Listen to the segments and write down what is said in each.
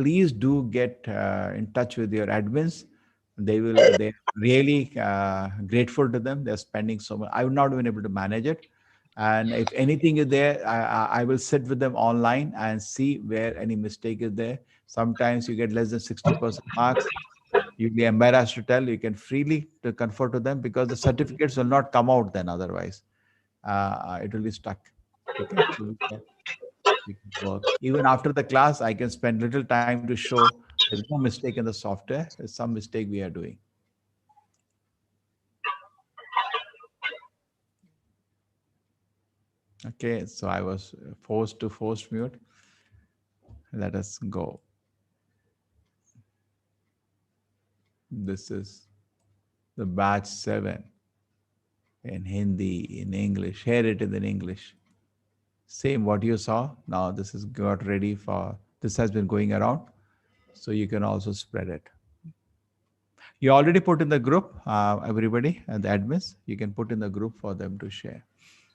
please do get in touch with your admins. They're really grateful to them. They're spending so much. I would not have been able to manage it. And if anything is there, I will sit with them online and see where any mistake is there. Sometimes you get less than 60% marks. You'll be embarrassed to tell. You can freely to confer to them because the certificates will not come out then otherwise. It will be stuck. Okay. So we can work. Even after the class, I can spend little time to show there's no mistake in the software. There's some mistake we are doing. Okay, so I was forced to force mute. Let us go. This is the batch 7 in Hindi, in English. Share it in English. Same what you saw. Now this is got ready for, this has been going around. So you can also spread it. You already put in the group, everybody and the admins, you can put in the group for them to share.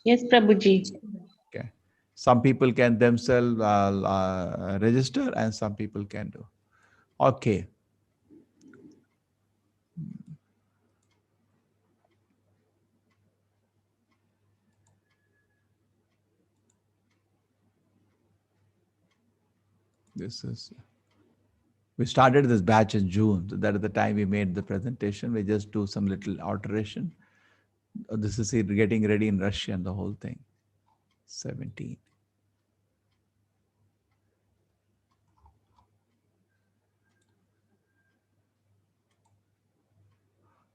Yes, Prabhuji. Okay. Some people can themselves register and some people can do. Okay. This is, we started this batch in June. So that is the time we made the presentation. We just do some little alteration. This is it getting ready in Russian, the whole thing. 17.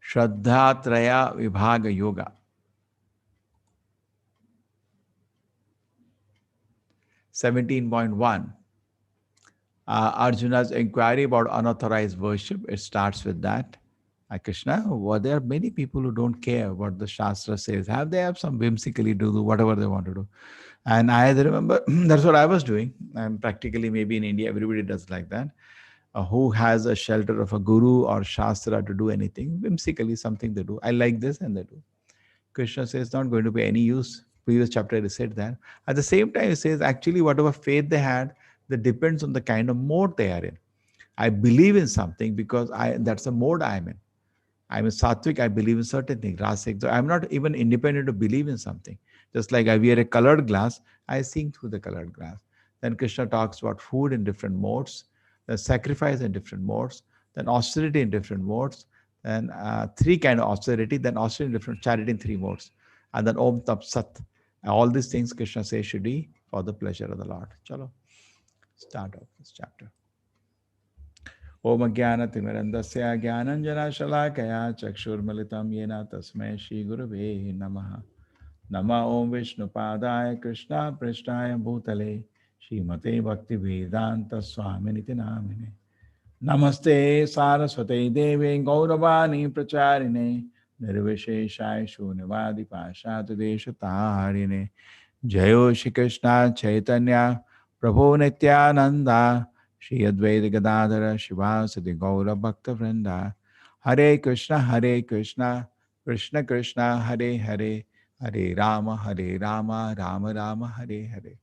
Shraddha Traya Vibhaga Yoga. 17.1. Arjuna's inquiry about unauthorized worship. It starts with that. Krishna, well, there are many people who don't care what the Shastra says. They have some whimsically do whatever they want to do. And I remember that's what I was doing. And practically maybe in India, everybody does like that. Who has a shelter of a guru or Shastra to do anything? Whimsically, something they do. I like this and they do. Krishna says it's not going to be any use. Previous chapter he said that. At the same time, he says actually whatever faith they had, that depends on the kind of mode they are in. I believe in something because that's the mode I'm in. I'm a sattvic, I believe in certain things. Rasic, so I'm not even independent to believe in something. Just like I wear a colored glass, I sing through the colored glass. Then Krishna talks about food in different modes, then sacrifice in different modes, then austerity in different modes, then three kind of austerity, then austerity in different charity in three modes, and then Om Tap Sat. All these things Krishna says should be for the pleasure of the Lord. Chalo, start off this chapter. Om Jnanatimirandasya Jnananjana Chakshurmalitam Yena Tasmai Shri Gurave Namaha. Nama Om Vishnupadaya Krishna Prishtaya Bhutale Srimate Bhakti Vedanta Swaminiti Namine. Namaste Saraswate Devi Gauravani Pracharine Nirvisheshai Shunivadi Pashatu Deshatarine. Jayo Shri Krishna Chaitanya Prabhu Nityananda Shri Advaita Gadadhara Shivasati Gaura Bhakta Vrinda. Hare Krishna Krishna Krishna Hare Hare, Hare Rama Rama Rama Hare Hare.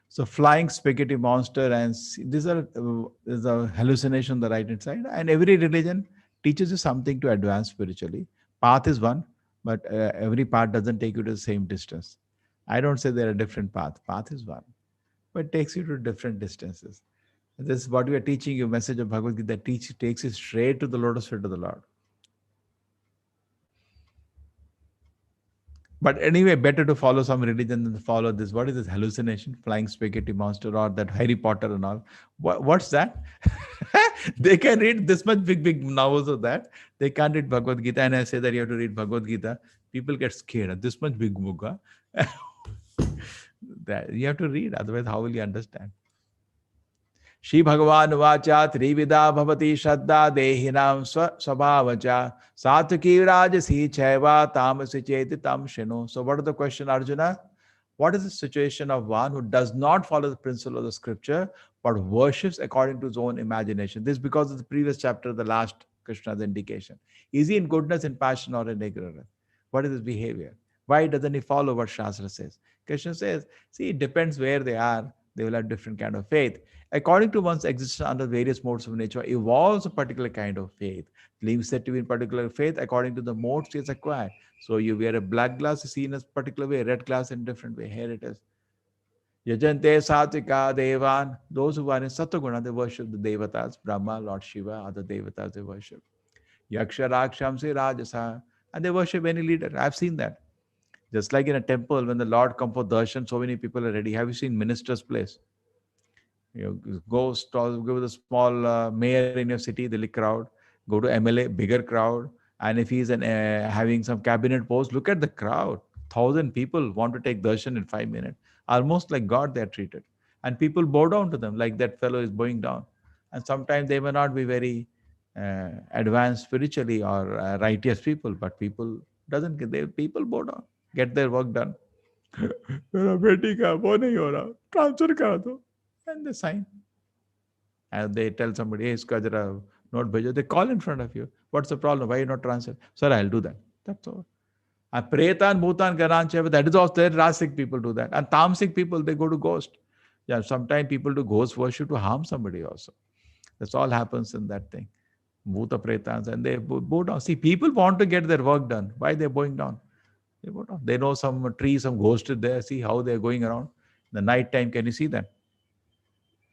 So flying spaghetti monster and these are is a hallucination on the right hand side. And every religion teaches you something to advance spiritually. Path is one, but every path doesn't take you to the same distance. I don't say there are different paths. Path is one, but it takes you to different distances. This is what we are teaching you. Message of Bhagavad Gita that takes you straight to the lotus feet of the Lord. But anyway, better to follow some religion than to follow this. What is this hallucination? Flying spaghetti monster or that Harry Potter and all. What's that? They can read this much big novels of that. They can't read Bhagavad Gita. And I say that you have to read Bhagavad Gita. People get scared. This much big book. Huh? That you have to read. Otherwise, how will you understand? Shri Bhagavan Vacha Trivida Bhavati Shraddha Dehinam Swabhavacha Satviki Rajasi Chaiva Tamasi Cheti Tam Shino. So what is the question, Arjuna? What is the situation of one who does not follow the principle of the scripture but worships according to his own imagination? This is because of the previous chapter, the last Krishna's indication. Is he in goodness, in passion, or in ignorance? What is his behavior? Why doesn't he follow what Shastra says? Krishna says, see, it depends where they are. They will have different kind of faith. According to one's existence under various modes of nature, evolves a particular kind of faith. Lives said to be in particular faith according to the modes he has acquired. So you wear a black glass is seen as particular way, red glass in different way. Here it is. Yajante Satvika Devan, those who are in Sataguna, they worship the Devatas, Brahma, Lord Shiva, other Devatas they worship. Yaksha, Rakshamsi, Rajasa, and they worship any leader. I've seen that. Just like in a temple, when the Lord comes for darshan, so many people are ready. Have you seen minister's place? Go with a small mayor in your city, the big crowd. Go to MLA, bigger crowd. And if he's having some cabinet post, look at the crowd. 1,000 people want to take darshan in 5 minutes. Almost like God they are treated. And people bow down to them like that fellow is bowing down. And sometimes they may not be very advanced spiritually or righteous people, but people doesn't get they people bow down, get their work done. मेरा बेटी का वो नहीं हो रहा transfer करा दो and they sign and they tell somebody hey iska jara note bhejo they call in front of you what's the problem why you not transfer sir I'll do that that's all and pretan bhutan garanche that is also there rasic people do that and tamasic people they go to ghost yeah sometimes people do ghost worship to harm somebody also that's all happens in that thing bhuta pretans and they bow down see people want to get their work done why they're bowing down. They know some tree, some ghost is there. See how they're going around. In the night time, can you see them?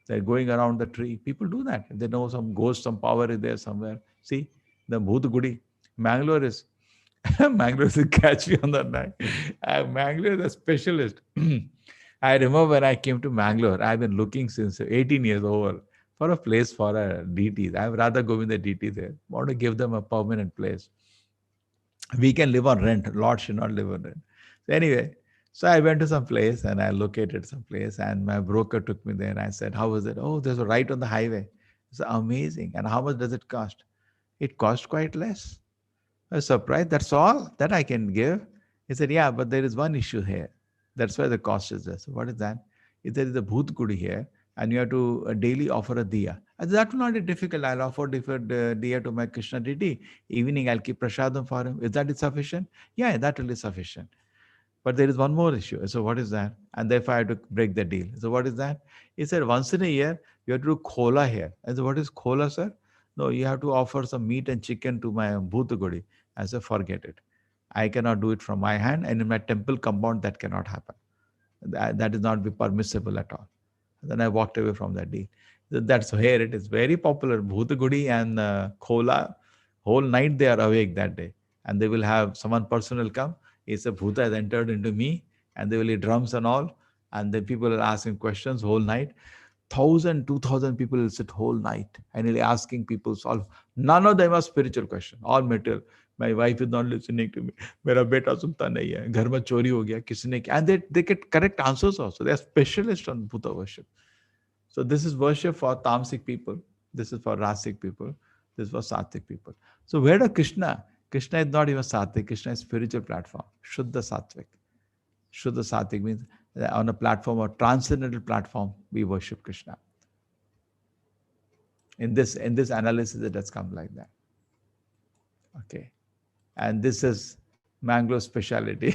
They're going around the tree. People do that. They know some ghost, some power is there somewhere. See, the Bhoot Gudi. Mangalore is Mangalore is catch me on that night. Mangalore is a specialist. I remember when I came to Mangalore, I've been looking since 18 years over for a place for a DT. I'd rather go with the DT there. Want to give them a permanent place. We can live on rent. Lord should not live on rent. So anyway, so I went to some place and I located some place and my broker took me there and I said, how was it? Oh, there's a right on the highway. It's amazing. And how much does it cost? It cost quite less. I was surprised. That's all that I can give. He said, yeah, but there is one issue here. That's why the cost is less. So what is that? If there is a Bhoot Gudi here and you have to daily offer a diya. And that will not be difficult. I'll offer different diya to my Krishna deity. Evening, I'll keep prasadam for him. Is that sufficient? Yeah, that will be sufficient. But there is one more issue. So what is that? And therefore I had to break the deal. So what is that? He said, once in a year, you have to do khola here. I said, what is khola, sir? No, you have to offer some meat and chicken to my Bhutagudi. I said, forget it. I cannot do it from my hand. And in my temple compound, that cannot happen. That is not be permissible at all. Then I walked away from that deal. That's here it is very popular. Bhutagudi and khola, whole night they are awake that day. And they will have someone personal come. It's a Bhuta has entered into me and they will eat drums and all. And then people are asking questions whole night. 1,000, 2,000 people will sit whole night and he'll asking people solve. None of them are spiritual question, all material. My wife is not listening to me. मेरा बेटा सुनता नहीं है. घर में चोरी हो गया. किसी ने and they get correct answers also. They are specialists on Bhuta worship. So this is worship for tamasic people. This is for rasic people. This is for sattvic people. So where does Krishna? Krishna is not even sattvic. Krishna is spiritual platform. Shuddha sattvic. Shuddha sattvic means on a platform or transcendental platform, we worship Krishna. In this analysis, it has come like that. Okay. And this is Mangalore speciality.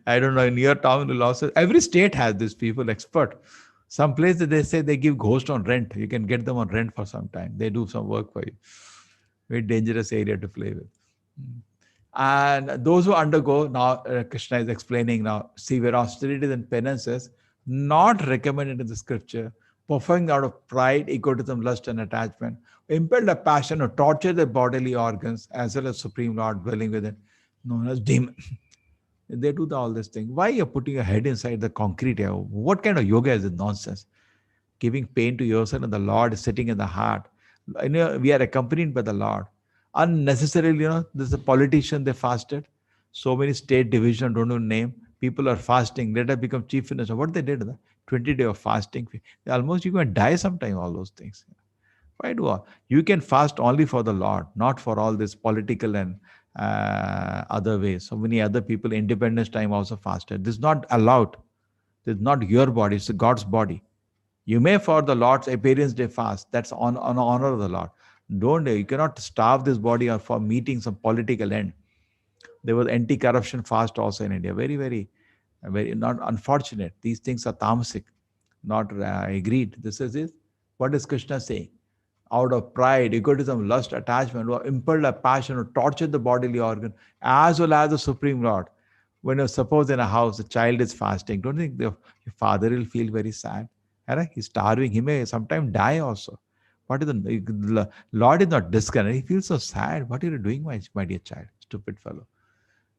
I don't know, in your town, the law says every state has these people expert. Some places they say they give ghost on rent. You can get them on rent for some time. They do some work for you. Very dangerous area to play with. And those who undergo, now Krishna is explaining now, severe austerities and penances, not recommended in the scripture, performing out of pride, egotism, lust, and attachment, impelled a passion to torture their bodily organs as well as Supreme Lord dwelling within, known as demon. They do all this thing. Why you're putting your head inside the concrete here? What kind of yoga is this nonsense? Giving pain to yourself and the Lord is sitting in the heart. We are accompanied by the Lord. Unnecessarily, this is a politician, they fasted. So many state division, don't know name. People are fasting. Let us become chief minister. What they did, 20 days of fasting. Almost you can die sometime, all those things. Why do all? You can fast only for the Lord, not for all this political and other ways. So many other people, independence time also fasted. This is not allowed. This is not your body, it's God's body. You may for the Lord's appearance day fast. That's on honor of the Lord. You cannot starve this body for meeting some political end. There was anti-corruption fast also in India. Very, very Very not unfortunate. These things are tamasic, not agreed. This is it. What is Krishna saying? Out of pride, egotism, lust, attachment, or impelled a passion, or torture the bodily organ, as well as the Supreme Lord. When you suppose in a house, a child is fasting, don't you think your father will feel very sad? Right? He's starving. He may sometimes die also. What is the Lord is not discouraged. He feels so sad. What are you doing, my dear child? Stupid fellow.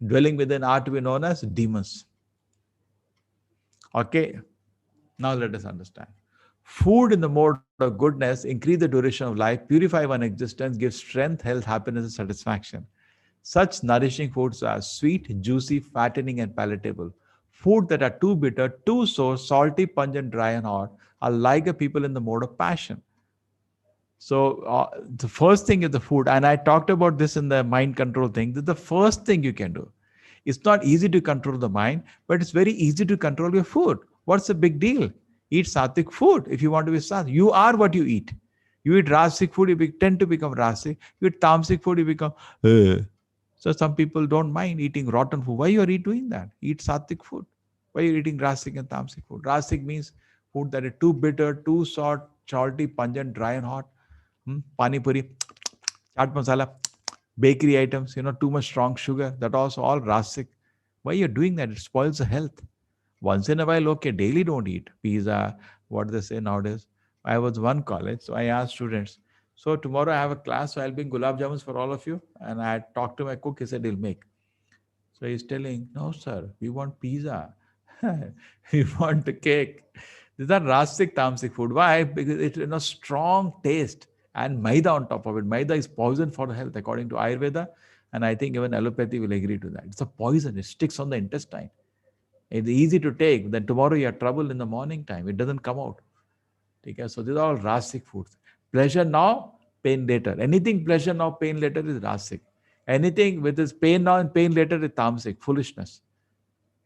Dwelling within are to be known as demons. Okay, now let us understand. Food in the mode of goodness increase the duration of life, purify one existence, give strength, health, happiness, and satisfaction. Such nourishing foods are sweet, juicy, fattening, and palatable. Food that are too bitter, too sour, salty, pungent, dry, and hot are like a people in the mode of passion. So the first thing is the food, and I talked about this in the mind control thing. This is the first thing you can do. It's not easy to control the mind, but it's very easy to control your food. What's the big deal? Eat sattvic food if you want to be sattvic. You are what you eat. You eat rasic food, you tend to become rasic. You eat tamasic food, you become. So some people don't mind eating rotten food. Why you are doing that? Eat sattvic food. Why are you eating rasic and tamasic food? Rasic means food that is too bitter, too salty, pungent, dry, and hot. Pani puri, chaat masala, bakery items, too much strong sugar. That also all rasic. Why you're doing that? It spoils the health. Once in a while, okay, daily don't eat pizza. What they say nowadays. I was one college, so I asked students. So tomorrow I have a class, so I'll bring gulab jamuns for all of you. And I talked to my cook. He said he'll make. So he's telling, no, sir, we want pizza. We want the cake. These are rastic tamasic food. Why? Because it's strong taste and maida on top of it. Maida is poison for the health, according to Ayurveda. And I think even allopathy will agree to that. It's a poison. It sticks on the intestine. It's easy to take. Then tomorrow you have trouble in the morning time. It doesn't come out. Okay? So these are all rasic foods. Pleasure now, pain later. Anything pleasure now, pain later is rasic. Anything with this pain now and pain later is tamasic, foolishness.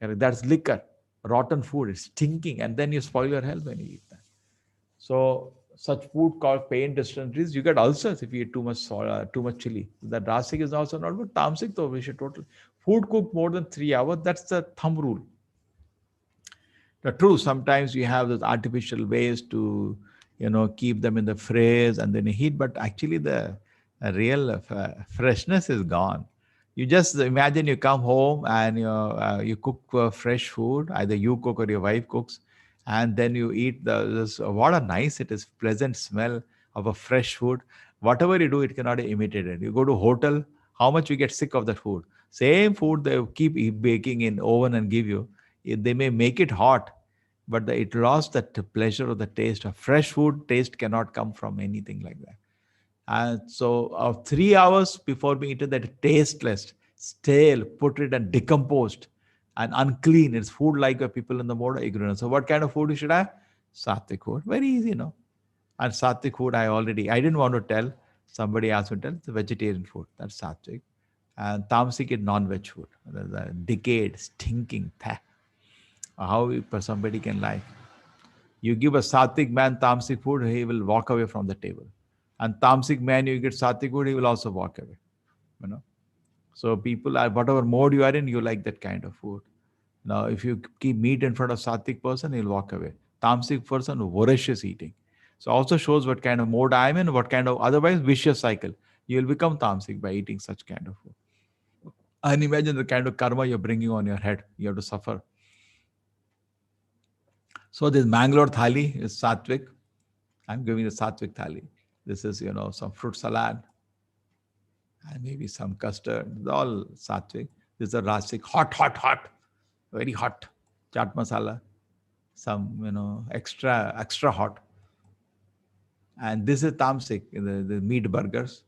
That's liquor, rotten food. It's stinking, and then you spoil your health when you eat that. So such food called pain dysenteries, you get ulcers if you eat too much salt, too much chili. That rasic is also not good. Tamasic though, we should totally. Food cooked more than 3 hours, that's the thumb rule. Now, true, sometimes you have those artificial ways to, keep them in the fridge and then heat, but actually the real freshness is gone. You just imagine you come home and you cook fresh food, either you cook or your wife cooks, and then you eat this. What a nice it is, pleasant smell of a fresh food. Whatever you do, it cannot be imitated. You go to hotel, how much you get sick of that food? Same food they keep baking in oven and give you. They may make it hot, but it lost that pleasure of the taste of fresh food. Taste cannot come from anything like that. And so 3 hours before being eaten, that tasteless, stale, putrid and decomposed and unclean. It's food like people in the mode of ignorance. So what kind of food you should have? Sattvic food. Very easy, no? And sattvic food, I didn't want to tell. Somebody asked me to tell. It's a vegetarian food. That's sattvic. And tamasic is non-veg food. The decayed, stinking, how somebody can lie. You give a sattvic man tamasic food, he will walk away from the table. And tamasic man, you get sattvic food, he will also walk away. So people are, whatever mode you are in, you like that kind of food. Now, if you keep meat in front of sattvic person, he'll walk away. Tamasic person, voracious eating. So also shows what kind of mode I'm in, what kind of otherwise vicious cycle. You will become tamasic by eating such kind of food. And imagine the kind of karma you're bringing on your head. You have to suffer. So this Mangalore thali is sattvic. I'm giving the sattvic thali. This is, some fruit salad and maybe some custard. It's all sattvic. This is a rasic, hot, very hot. Chaat masala, some, extra hot. And this is tamasic, the meat burgers.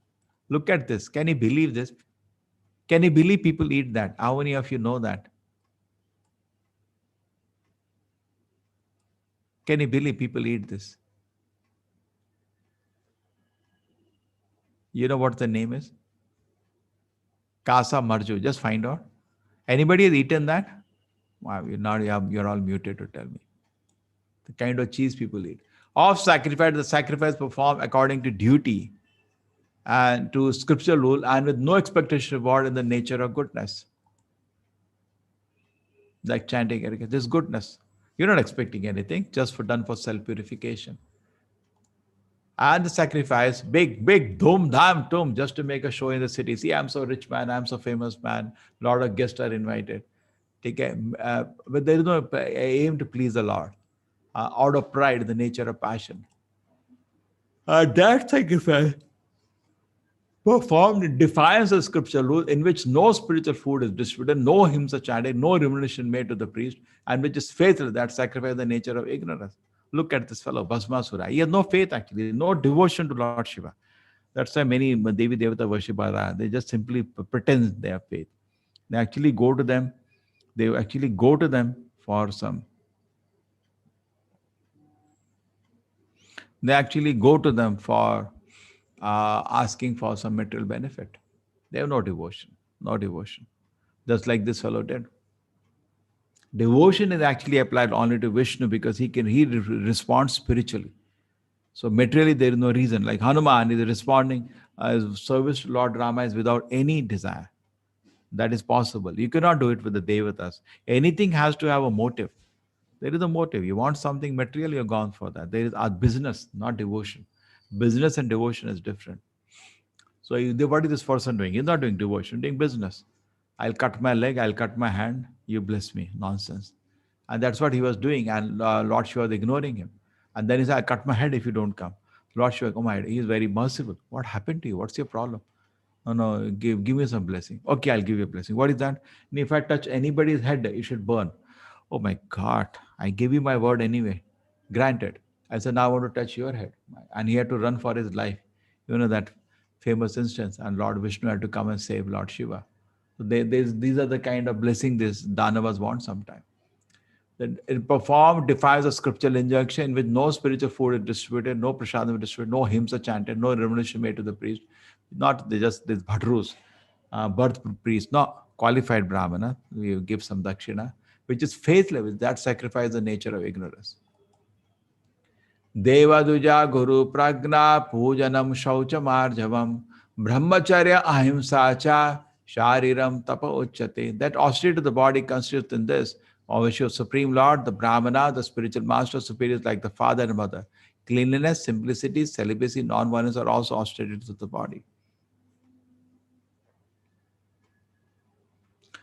Look at this. Can you believe this? Can you believe people eat that? How many of you know that? Can you believe people eat this? You know what the name is? Casa Marju. Just find out. Anybody has eaten that? Wow, you're all muted to tell me. The kind of cheese people eat. Of sacrifice, the sacrifice performed according to duty and to scriptural rule and with no expectation reward in the nature of goodness. like chanting this goodness. You're not expecting anything, just for done for self-purification. And the sacrifice, big, dhoom, dham, tum, just to make a show in the city. See, I'm so rich man, I'm so famous man, lot of guests are invited. Okay, but there is no aim to please the Lord. Out of pride, the nature of passion. That sacrifice performed in defiance of scripture rule, in which no spiritual food is distributed, no hymns are chanted, no remuneration made to the priest, and which is faithful, that sacrifice the nature of ignorance. Look at this fellow, Bhasmasura. He has no faith actually, no devotion to Lord Shiva. That's why many Devi Devata worshippers, they just simply pretend they have faith. They actually go to them, for some, they actually go to them for asking for some material benefit. They have no devotion, no devotion. Just like this fellow did. Devotion is actually applied only to Vishnu because he responds spiritually. So materially there is no reason. Like Hanuman is responding service to Lord Rama is without any desire. That is possible. You cannot do it with the Devatas. Anything has to have a motive. There is a motive. You want something material, you're gone for that. There is a business, not devotion. Business and devotion is different. So what is this person doing? He's not doing devotion, doing business. I'll cut my leg, I'll cut my hand, you bless me. Nonsense. And that's what he was doing. And Lord Shiva was ignoring him. And then he said, I'll cut my head if you don't come. Lord Shiva, oh my, he is very merciful. What happened to you? What's your problem? No, no, give me some blessing. Okay, I'll give you a blessing. What is that? And if I touch anybody's head, it should burn. Oh my God, I gave you my word anyway. Granted. I said, now I want to touch your head. And he had to run for his life. You know that famous instance. And Lord Vishnu had to come and save Lord Shiva. So these are the kind of blessing these Danavas want sometimes. That it performed defies a scriptural injunction in which no spiritual food is distributed, no prasadam is distributed, no hymns are chanted, no remuneration made to the priest. Not they just these bhatrus, birth priests, no qualified brahmana. We give some dakshina, which is faithless. That sacrifice the nature of ignorance. Devaduja Guru Pragna Pujanam Shauchamarjavam Brahmacharya Ahimsa cha Shariram Tapa Uchate. That austerity to the body consists in this. Obviously, Supreme Lord, the Brahmana, the spiritual master, superiors like the father and mother. Cleanliness, simplicity, celibacy, non-violence are also austerities of the body.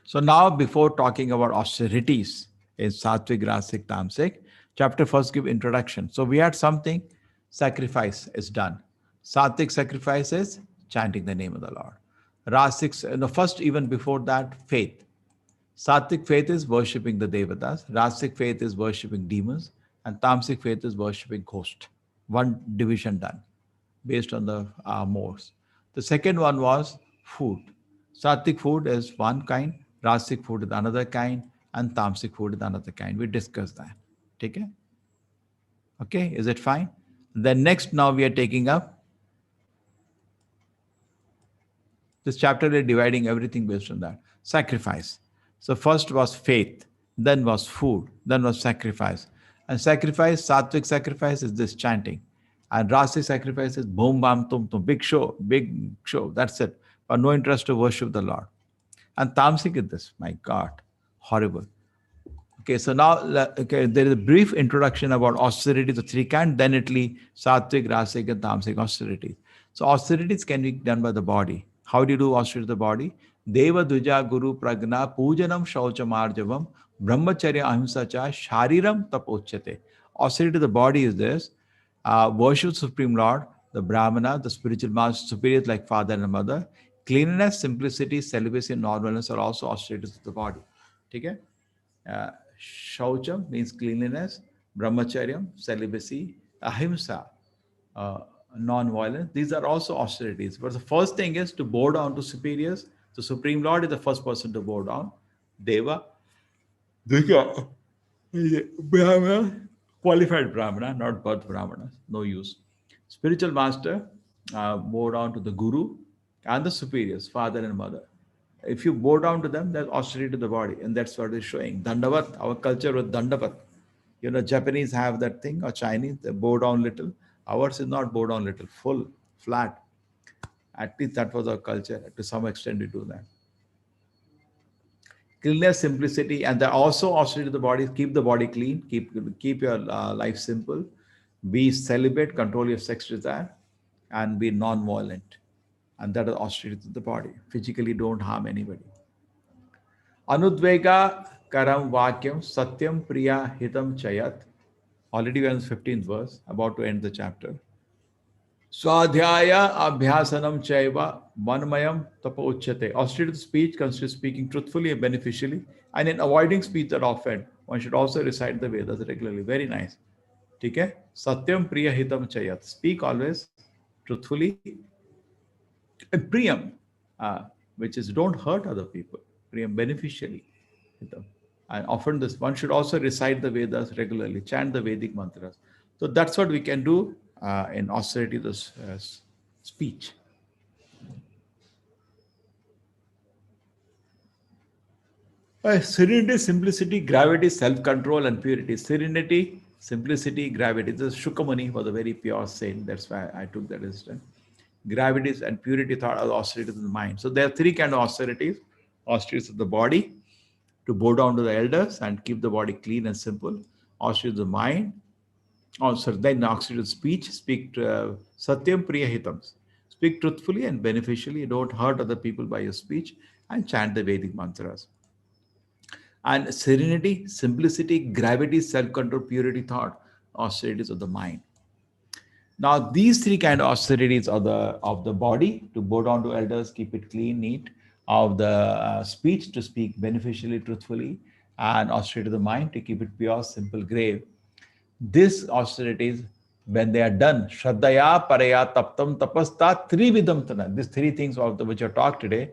So now, before talking about austerities in Sattvic, Rasic, Tamasic, chapter first give introduction. So we had something, sacrifice is done. Sattvic sacrifice is chanting the name of the Lord. Rasic, no, first even before that, faith. Sattvic faith is worshipping the Devatas. Rasic faith is worshipping demons. And Tamasic faith is worshipping ghost. One division done based on the modes. The second one was food. Sattvic food is one kind, Rasic food is another kind, and Tamasic food is another kind. We discussed that. Okay? Okay, is it fine? Then next, now we are taking up this chapter, is dividing everything based on that. Sacrifice. So first was faith, then was food, then was sacrifice. And sacrifice, Sattvic sacrifice is this chanting. And Rasic sacrifice is boom, bam, tum, tum, big show, that's it. But no interest to worship the Lord. And Tamasic is this, my God, horrible. Okay, so now there is a brief introduction about austerity, the three kind, then Italy, Sattvic, Rasic, and Tamasic austerities. So austerities can be done by the body. How do you do austerity of the body? Deva Duja Guru Pragna Pujanam Shauchamarjavam Brahmacharya Ahimsa cha Shariram Tapochate. Austerity of the body is this. Worship Supreme Lord, the Brahmana, the spiritual master, superiors like father and mother. Cleanliness, simplicity, celibacy, and normalness are also austerities of the body. Okay? Shaucham means cleanliness, brahmacharyam, celibacy, ahimsa, non-violence. These are also austerities. But the first thing is to bow down to superiors. The Supreme Lord is the first person to bow down. Deva, Brahmana, qualified Brahmana, not birth Brahmana, no use. Spiritual master, bow down to the Guru and the superiors, father and mother. If you bow down to them, there's austerity to the body, and that's what it's showing. Dandavat, our culture with Dandavat. You know, Japanese have that thing, or Chinese, they bow down little. Ours is not bow down little, full, flat. At least that was our culture. To some extent, we do that. Cleanness, simplicity, and they're also austerity to the body. Keep the body clean. Keep your life simple. Be celibate. Control your sex desire, and be non-violent. And that is austerity to the body. Physically, don't harm anybody. Anudvega karam vakyam satyam priya hitam chayat. Already we're in the 15th verse, about to end the chapter. Swadhyaya abhyasanam chaiva manmayam tapa uchyate. Austerity of speech consists speaking truthfully and beneficially, and in avoiding speech that offend. One should also recite the Vedas regularly. Very nice. Okay? Satyam priya hitam chayat. Speak always truthfully and priyam, uh, which is don't hurt other people. Priyam beneficially. Hitam. And often this one should also recite the Vedas regularly, chant the Vedic mantras. So that's what we can do in austerity, this speech. Serenity, simplicity, gravity, self-control, and purity. Serenity, simplicity, gravity. This is Shukamani was a very pure saint. That's why I took that instant. Gravity and purity thought are austerities of the mind. So there are three kind of austerities. Austerities of the body, to bow down to the elders and keep the body clean and simple. Austerities of the mind. Also, then austerities of speech. Speak satyam priya hitams. Speak truthfully and beneficially. Don't hurt other people by your speech and chant the Vedic mantras. And serenity, simplicity, gravity, self-control, purity, thought, austerities of the mind. Now, these three kind of austerities of the body, to bow down to elders, keep it clean, neat, of the speech, to speak beneficially, truthfully, and austerity of the mind, to keep it pure, simple, grave. These austerities, when they are done, Shraddhaya, Paraya, Taptam, Tapasta, Trividam Tana. These three things of the which are talked today.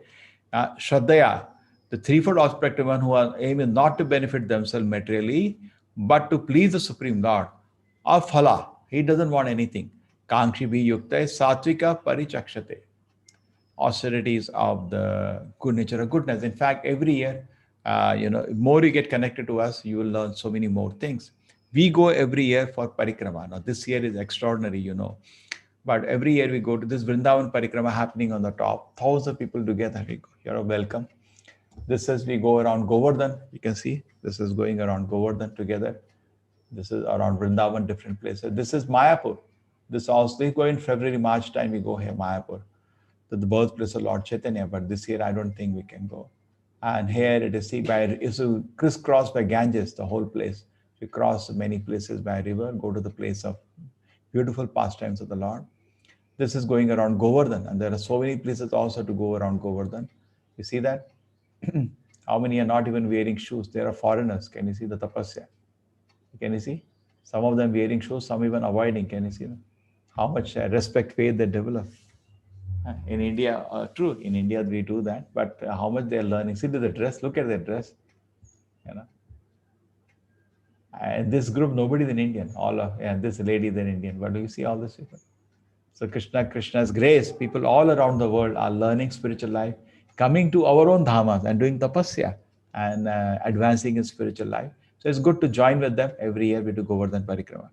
Shraddhaya, the threefold aspect of one who are aiming not to benefit themselves materially, but to please the Supreme Lord. Or phala, he doesn't want anything. Kankshi bhi yukta, satvika parichakshate. Austerities of the good nature of goodness. In fact, every year, more you get connected to us, you will learn so many more things. We go every year for parikrama. Now, this year is extraordinary. But every year we go to this Vrindavan parikrama happening on the top. Thousands of people together. We go. You're welcome. This is we go around Govardhan. You can see this is going around Govardhan together. This is around Vrindavan, different places. This is Mayapur. This also we go in February, March time. We go here, Mayapur, to the birthplace of Lord Chaitanya. But this year, I don't think we can go. And here it is it's crisscrossed by Ganges, the whole place. We cross many places by river, go to the place of beautiful pastimes of the Lord. This is going around Govardhan, and there are so many places also to go around Govardhan. You see that? How many are not even wearing shoes? There are foreigners. Can you see the tapasya? Can you see? Some of them wearing shoes, some even avoiding. Can you see them? How much respect, faith they develop. In India, true, in India we do that, but how much they are learning. See the dress, look at their dress. In this group, nobody is an Indian. This lady is an Indian. But do you see all this people? So Krishna's grace, people all around the world are learning spiritual life, coming to our own dhamas and doing tapasya and advancing in spiritual life. So it's good to join with them. Every year we do Govardhan Parikrama.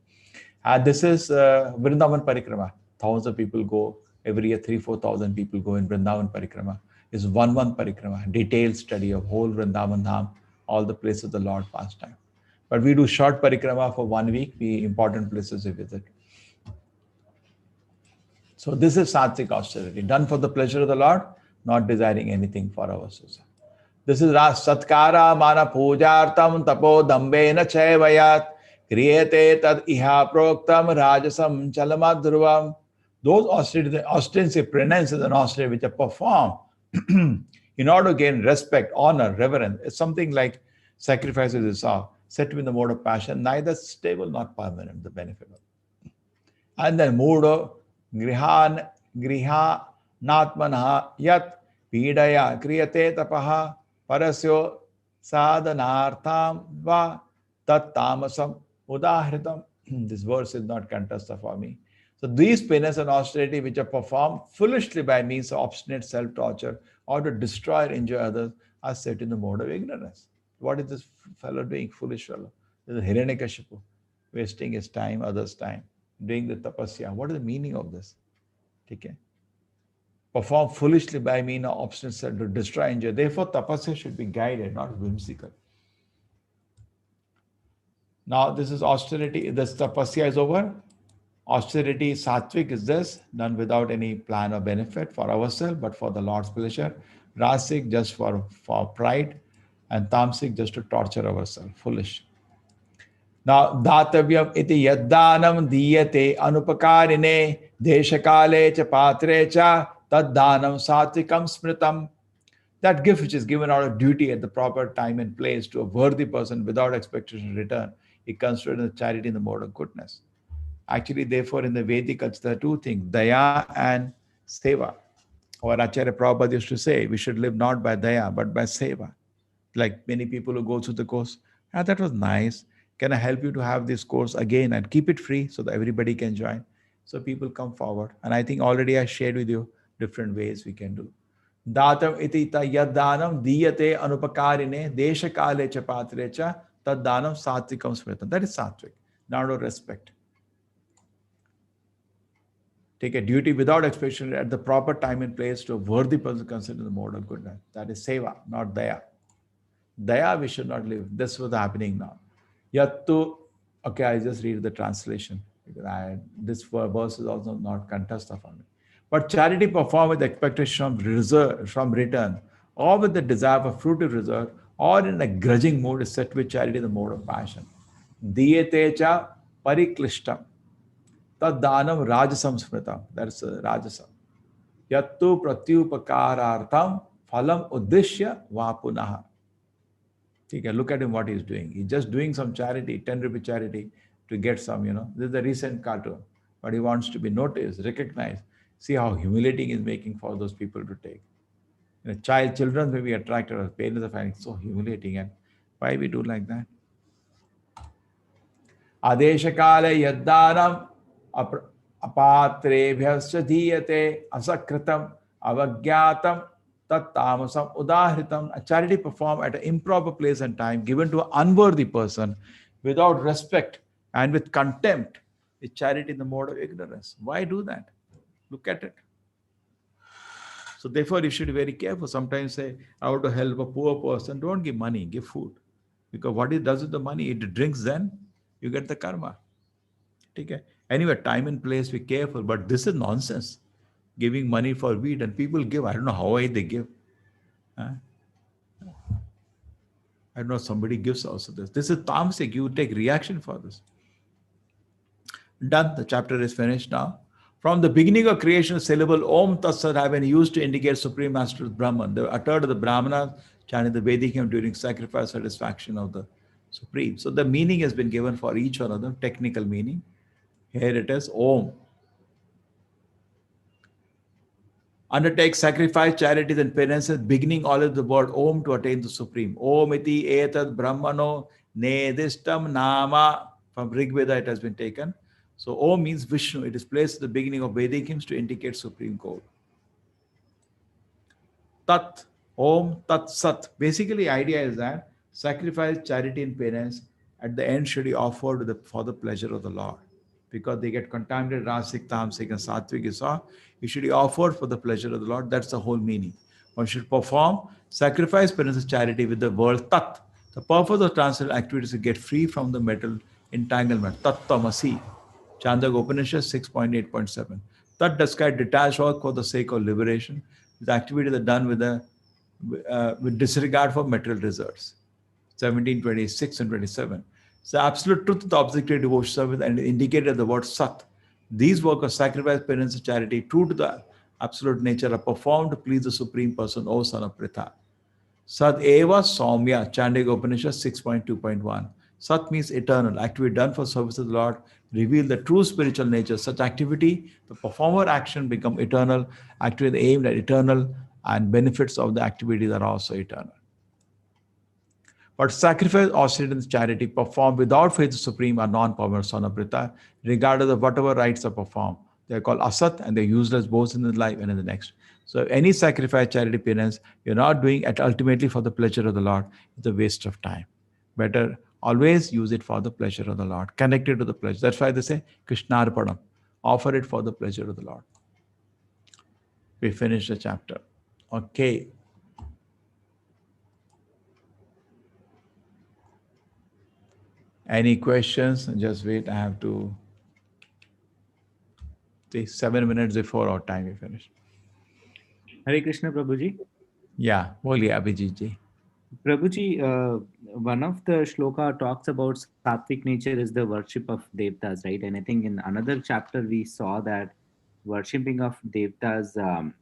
This is Vrindavan Parikrama. Thousands of people go. Every year 3,000-4,000 people go in Vrindavan Parikrama. It's one Parikrama, detailed study of whole Vrindavan Dham, all the places of the Lord pastime. But we do short Parikrama for 1 week, the important places we visit. So this is Sattvic austerity, done for the pleasure of the Lord, not desiring anything for ourselves. This is Satkara Mana Pujartam Tapo Dambena Chaivayat Kriyate Tad Iha Proktam Rajasam Chalamadhruvam. Those ostensive penances and austerity which are performed in order to gain respect, honor, reverence, it's something like sacrifices itself, set in the mode of passion, neither stable nor permanent, the benefit of it. And then Mudo Griha Natmanaha Yat Pidaya Kriyate Tapaha Parasyo Sadhanartham Va Tat Tamasam Udahritam. This verse is not contested for me. So these penance and austerity which are performed foolishly by means of obstinate self-torture or to destroy or injure others are set in the mode of ignorance. What is this fellow doing? Foolish fellow. This is Hiranyakashipu, wasting his time, others' time, doing the tapasya. What is the meaning of this? Okay. perform foolishly by means of obstinate to destroy injury. Therefore, tapasya should be guided, not whimsical. Now, this is austerity. This tapasya is over. Austerity, sattvic is this, done without any plan or benefit for ourselves, but for the Lord's pleasure. Rasic, just for pride. And tamasic, just to torture ourselves. Foolish. Now, datavyam iti yaddanam diyate anupakarine deshakale cha patre cha taddanam satvikam smritam. That gift which is given out of duty at the proper time and place to a worthy person without expectation of return, is considered as charity in the mode of goodness. Actually, therefore, in the Vedic culture, there are two things, daya and seva. Or Acharya Prabhupada used to say, we should live not by daya, but by seva. Like many people who go through the course, that was nice. Can I help you to have this course again and keep it free so that everybody can join? So people come forward. And I think already I shared with you different ways we can do. Datam iti yaddanam diyate anupakarine desha kale cha patre cha taddanam satvikam smritam. That is sattvic, not of respect. Take a duty without expectation at the proper time and place to a worthy person considered the mode of goodness. That is seva, not daya. Daya we should not live. This was happening now. Yattu, okay, I just read the translation. Because this verse is also not contesta for me. But charity performed with expectation from return, or with the desire for fruitive result, or in a grudging mood is set with charity the mode of passion. Diyate cha pariklishtam. Taddanam rajasam smritam. That's rajasam. Yattu pratyupakarartham phalam uddishya vapunaha. Okay, look at him what he's doing. He's just doing some charity, 10 rupee charity to get some, This is the recent cartoon. But he wants to be noticed, recognized. See how humiliating he's making for those people to take. Children may be attracted, or parents are finding so humiliating. And why we do like that? Adeshakale yaddanam apatrebhyasya diyate asakritam avagyatam tat tamasam udahritam. A charity performed at an improper place and time given to an unworthy person without respect and with contempt is charity in the mode of ignorance. Why do that? Look at it. So therefore you should be very careful. Sometimes say, I want to help a poor person. Don't give money, give food. Because what it does with the money, it drinks, then you get the karma. Okay. Anyway, time and place, be careful. But this is nonsense. Giving money for weed, and people give. I don't know how they give. I don't know, somebody gives also this. This is tamasic. You take reaction for this. Done. The chapter is finished now. From the beginning of creation, the syllable Om Tat Sat have been used to indicate Supreme Master Brahman. They were uttered of the Brahmanas chanting the Vedic hymn during sacrifice satisfaction of the Supreme. So the meaning has been given for each one of them, technical meaning. Here it is, Om. Undertake sacrifice, charities and penances, beginning all of the word Om to attain the Supreme. Om iti etad brahmano nedishtam nama. From Rig Veda it has been taken. So Om means Vishnu. It is placed at the beginning of Vedic hymns to indicate Supreme goal. Tat, Om, Tat, Sat. Basically, idea is that sacrifice, charity and penance at the end should be offered for the pleasure of the Lord. Because they get contaminated, Rasik, Tamsik and Sattvic is all. It should be offered for the pleasure of the Lord. That's the whole meaning. One should perform sacrifice, penance and charity with the word Tat. The purpose of transcendental activity is to get free from the mental entanglement. Tat Tamasi. Chandogya Upanishad 6.8.7. That describes detached work for the sake of liberation. The activities are done with disregard for material results. 17:26 and 27. So absolute truth of the objective devotion service and indicated the word Sat. These works of sacrifice, penance, and charity, true to the absolute nature, are performed to please the Supreme Person, O son of Pritha. Sat eva Saumya, Chandogya Upanishad 6.2.1. Sat means eternal. Activity done for service of the Lord reveal the true spiritual nature. Such activity, the performer action become eternal. Activity aimed at eternal, and benefits of the activities are also eternal. But sacrifice, austerity, and charity performed without faith in the Supreme are non-permanent sanaprita, regardless of whatever rites are performed. They are called asat, and they're useless both in this life and in the next. So any sacrifice, charity, penance, you're not doing it ultimately for the pleasure of the Lord. It's a waste of time. Better always use it for the pleasure of the Lord, connected to the pleasure. That's why they say Krishnarpanam. Offer it for the pleasure of the Lord. We finished the chapter. Okay. Any questions? Just wait. I have to take 7 minutes before our time we finish. Hare Krishna, Prabhuji. Yeah. Boliye Abhijit ji. Prabhuji, one of the shloka talks about sattvic nature is the worship of devtas, right? And I think in another chapter we saw that worshipping of devtas,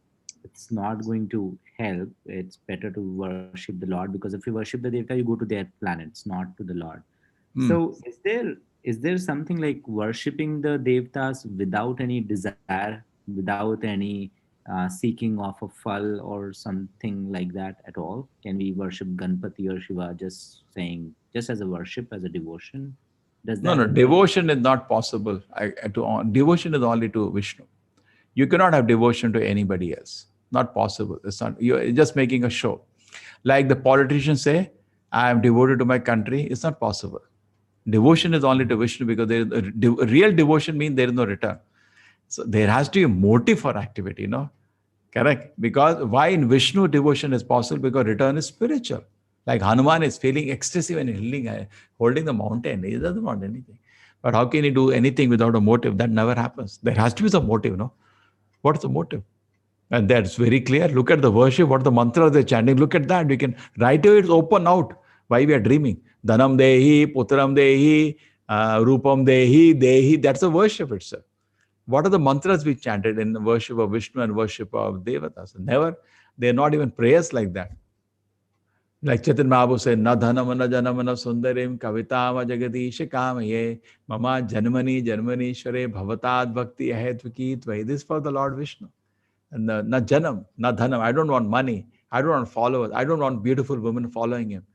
it's not going to help. It's better to worship the Lord, because if you worship the devta, you go to their planets, not to the Lord. Hmm. So is there something like worshipping the devtas without any desire, without any seeking of a phal or something like that at all? Can we worship Ganpati or Shiva just saying, just as a worship, as a devotion? Does No, that no. work? Devotion is not possible. Devotion is only to Vishnu. You cannot have devotion to anybody else. Not possible. It's not. You're just making a show. Like the politicians say, I am devoted to my country. It's not possible. Devotion is only to Vishnu because real devotion means there is no return. So there has to be a motive for activity, no? Correct. Because why in Vishnu devotion is possible? Because return is spiritual. Like Hanuman is feeling ecstasy when holding the mountain. He doesn't want anything. But how can he do anything without a motive? That never happens. There has to be some motive, no? What's the motive? And that's very clear. Look at the worship, what the mantras they're chanting. Look at that. We can right away it's open out why we are dreaming. Dhanam Dehi, Putram Dehi, Rupam Dehi, Dehi. That's the worship itself. What are the mantras we chanted in the worship of Vishnu and worship of Devatas? Never. They're not even prayers like that. Like Chaitanya Mahaprabhu said, Na dhanam na janam na sundarim kavitama jagadish kamaye mama janmani janmanishware bhavatad bhakti ahetvaki tvai. This is for the Lord Vishnu. And na janam, na dhanam. I don't want money. I don't want followers. I don't want beautiful women following him.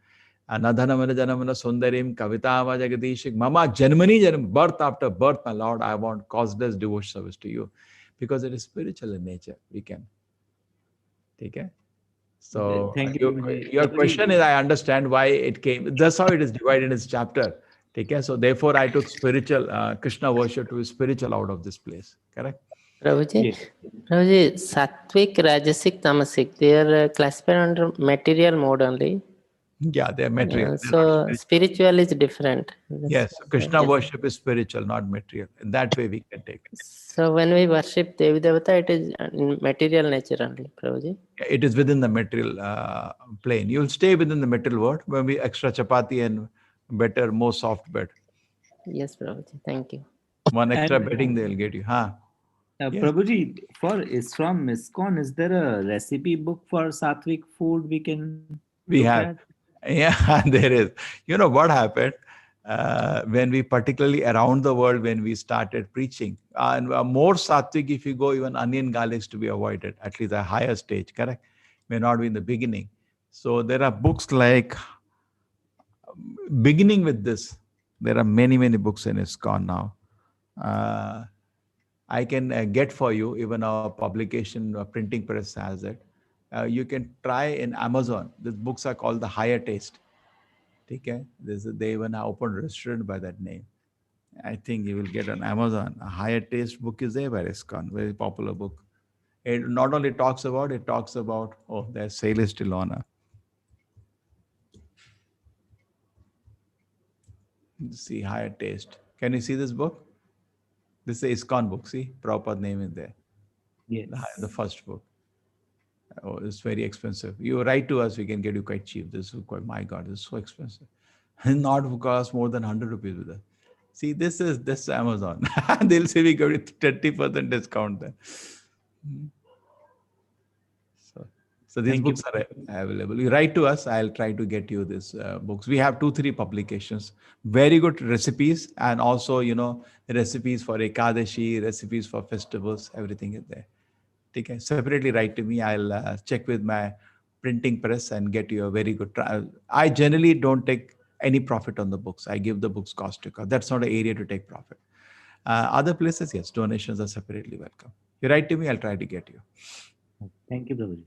Na dhanam na janam na sundarim kavitama jagadish mama janmani janam. Birth after birth, my Lord, I want causeless devotion service to you. Because it is spiritual in nature. We can. Okay? So Thank you, Prabhuji. your Prabhuji, question is, I understand why it came. That's how it is divided in its chapter. Okay, so therefore I took spiritual Krishna worship to be spiritual out of this place. Correct? Prabhuji, yes. Prabhuji, Sattvic, Rajasic, Tamasic, they are classified under material mode only. Yeah, they are material. They're not So spiritual. spiritual is different. Yes, Krishna Yes. worship is spiritual, not material. In that way we can take it. So when we worship Devi Devata, it is in material nature only, Prabhuji. It is within the material plane. You'll stay within the material world. Maybe extra chapati and better, more soft bed. Yes, Prabhuji. Thank you. One extra And bedding they'll get you. Huh? Yes. Prabhuji, from ISKCON, is there a recipe book for sattvic food we can We look have. at? Yeah, there is. You know what happened? When we particularly around the world, when we started preaching, and more sattvic, if you go, even onion garlics to be avoided, at least a higher stage, correct? May not be in the beginning. So there are books like beginning with this. There are many, many books in ISKCON now. Uh, I can get for you, even our publication printing press has it. You can try in Amazon. These books are called The Higher Taste. Okay? They even opened a restaurant by that name. I think you will get on Amazon. A Higher Taste book is there by ISKCON, very popular book. It not only talks about, oh, there's sale is still on. See, Higher Taste. Can you see this book? This is ISKCON book. See, proper name is there. Yes. The first book. Oh, it's very expensive. You write to us, we can get you quite cheap. This is quite, my God, this is so expensive. Not cost more than 100 rupees with us. See, this is Amazon. They'll say we got it 30% discount then. So these Thank you. books are available. You write to us. I'll try to get you these books. We have 2-3 publications. Very good recipes, and also recipes for Ekadashi, recipes for festivals. Everything is there. Okay, separately write to me. I'll check with my printing press and get you a very good trial. I generally don't take any profit on the books. I give the books cost to cost. That's not an area to take profit. Other places, yes, donations are separately welcome. You write to me, I'll try to get you. Thank you, Prabhuji.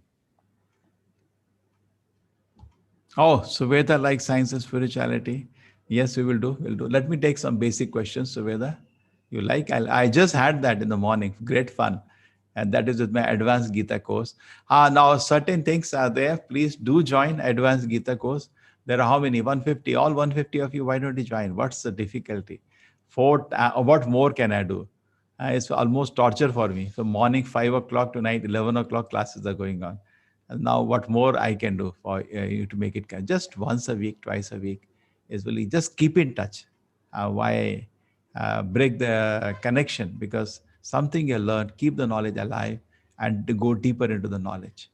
Oh, Suveda likes science and spirituality. Yes, we will do. We'll do. Let me take some basic questions, Suveda. You like? I just had that in the morning. Great fun. And that is with my advanced Gita course. Now certain things are there. Please do join advanced Gita course. There are how many? 150. All 150 of you, why don't you join? What's the difficulty? What more can I do? It's almost torture for me. So morning 5 o'clock to night 11 o'clock classes are going on. And now what more I can do for you to make it just once a week, twice a week is really just keep in touch. Why break the connection? Because something you learn, keep the knowledge alive and to go deeper into the knowledge.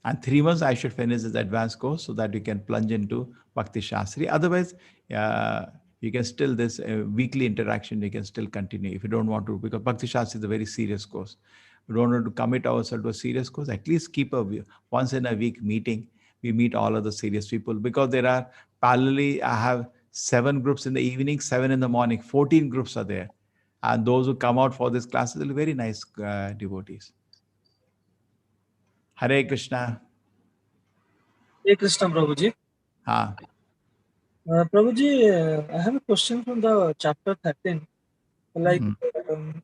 And 3 months I should finish this advanced course so that you can plunge into Bhakti Shastri. Otherwise, you can still, this weekly interaction, you can still continue if you don't want to, because Bhakti Shastri is a very serious course. We don't want to commit ourselves to a serious course. At least keep once in a week meeting. We meet all of the serious people, because there are parallelly, I have 7 groups in the evening, 7 in the morning, 14 groups are there. And those who come out for this classes are very nice devotees. Hare Krishna. Hare Krishna, Prabhuji. Prabhuji, I have a question from the chapter 13. Like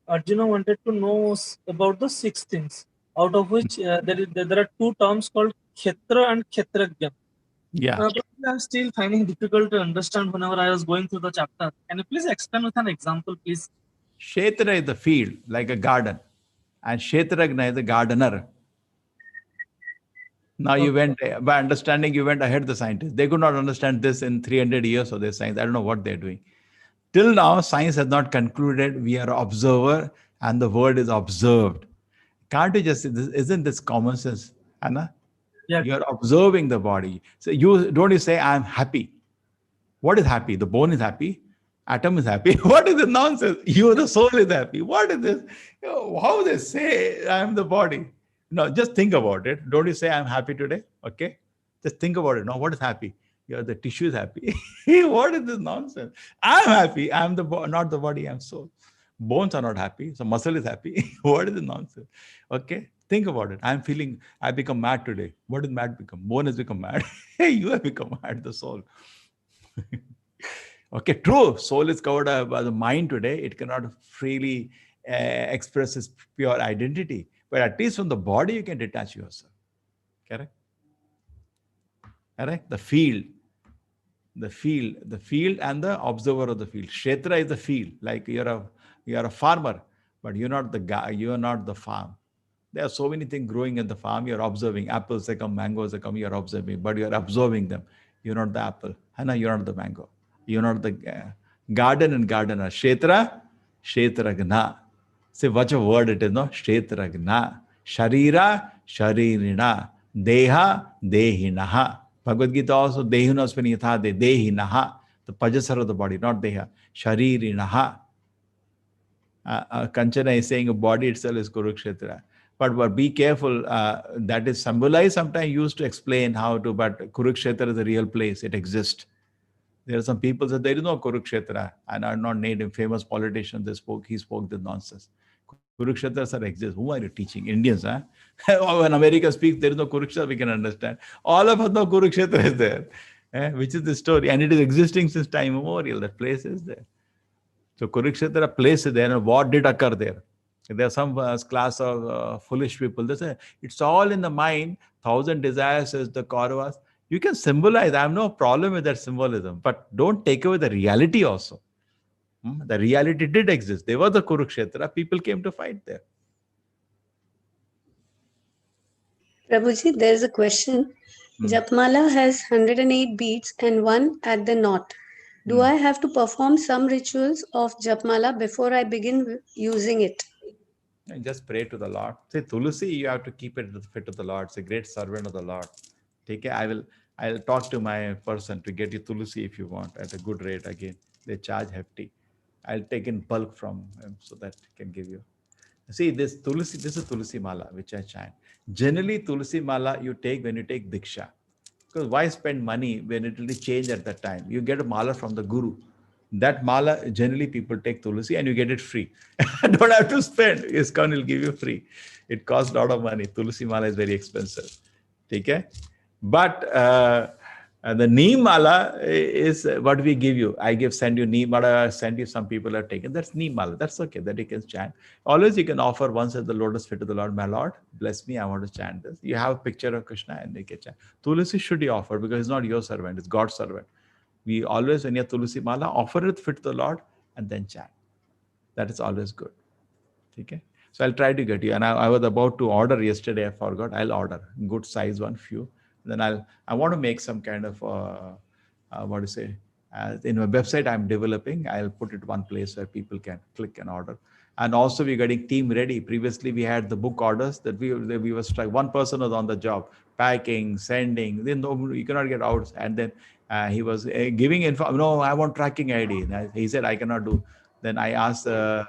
Arjuna wanted to know about the 6 things, out of which there are 2 terms called Kshetra and Kshetrajna. Yeah. I'm still finding it difficult to understand whenever I was going through the chapter. Can you please explain with an example, please? Kshetra is the field, like a garden, and Kshetrajna is the gardener. Now you went, by understanding, you went ahead the scientists. They could not understand this in 300 years of their science. I don't know what they're doing. Till now, science has not concluded. We are observer and the world is observed. Can't you just say this? Isn't this common sense, Anna? Yeah. You're observing the body. So you say, I'm happy. What is happy? The bone is happy. Atom is happy. What is this nonsense? The soul is happy. What is this? How they say I'm the body? No, just think about it. Don't you say I'm happy today? Okay. Just think about it. No, what is happy? The tissue is happy. What is this nonsense? I'm happy. I'm not the body, I'm soul. Bones are not happy. So muscle is happy. What is this nonsense? Okay. Think about it. I become mad today. What did mad become? Bone has become mad. You have become mad, the soul. Okay, true. Soul is covered by the mind today. It cannot freely express its pure identity. But at least from the body, you can detach yourself. Correct? Correct? The field and the observer of the field. Kshetra is the field. Like you're a farmer, but you're not the guy. You are not the farm. There are so many things growing in the farm. You're observing. Apples they come, mangoes they come. You're observing, but you're absorbing them. You're not the apple. Hana, you're not the mango. You're not the garden and gardener. Kshetra, Kshetrajna. See what a word it is, no? Kshetrajna. Sharira, Sharirina. Deha, Dehinaha. Bhagavad Gita also, Dehinos Vinitha, Dehinaha. The Pajasara of the body, not Deha. Sharirinaha. Kanchana is saying a body itself is Kurukshetra. But be careful, that is symbolized, sometimes used to explain how to, but Kurukshetra is a real place, it exists. There are some people that there is no Kurukshetra and are not native, famous politicians, he spoke this nonsense. Kurukshetra sir exists. Who are you teaching? Indians, huh? When America speaks, there is no Kurukshetra, we can understand. All of us know Kurukshetra is there, which is the story. And it is existing since time immemorial. That place is there. So Kurukshetra place is there, and what did occur there? There are some class of foolish people. They say, it's all in the mind, 1,000 desires is the Kauravas. You can symbolize. I have no problem with that symbolism, but don't take away the reality also. The reality did exist. They were the Kurukshetra. People came to fight there. Prabhuji, there is a question. Japmala has 108 beads and 1 at the knot. Do I have to perform some rituals of Japmala before I begin using it? And just pray to the Lord. Say Tulsi, you have to keep it at the feet of the Lord. It's a great servant of the Lord. Take care. I'll talk to my person to get you Tulsi if you want at a good rate. Again, they charge hefty. I'll take in bulk from him so that he can give you. See, this is Tulsi Mala, which I chant. Generally, Tulsi Mala you take when you take Diksha. Because why spend money when it will change at that time? You get a Mala from the Guru. That Mala, generally people take Tulsi and you get it free. Don't have to spend. ISKCON will give you free. It costs a lot of money. Tulsi Mala is very expensive. Okay? But And the neem mala is what we give you. Send you neem mala, send you, some people have taken. That's neem mala. That's okay. That you can chant. Always you can offer once at the lotus feet of the Lord. My Lord, bless me. I want to chant this. You have a picture of Krishna and you can chant. Tulasi should you offer because it's not your servant. It's God's servant. We always, when you have Tulasi mala, offer it fit to the Lord and then chant. That is always good. Okay. So I'll try to get you. And I was about to order yesterday. I forgot. I'll order good size one, few. Then I want to make some kind of what to say, in my website I'm developing. I'll put it one place where people can click and order. And also we're getting team ready. Previously we had the book orders that we were like one person was on the job, packing, sending. Then you cannot get out. And then he was giving info. No, I want tracking ID. And he said I cannot do. Then I asked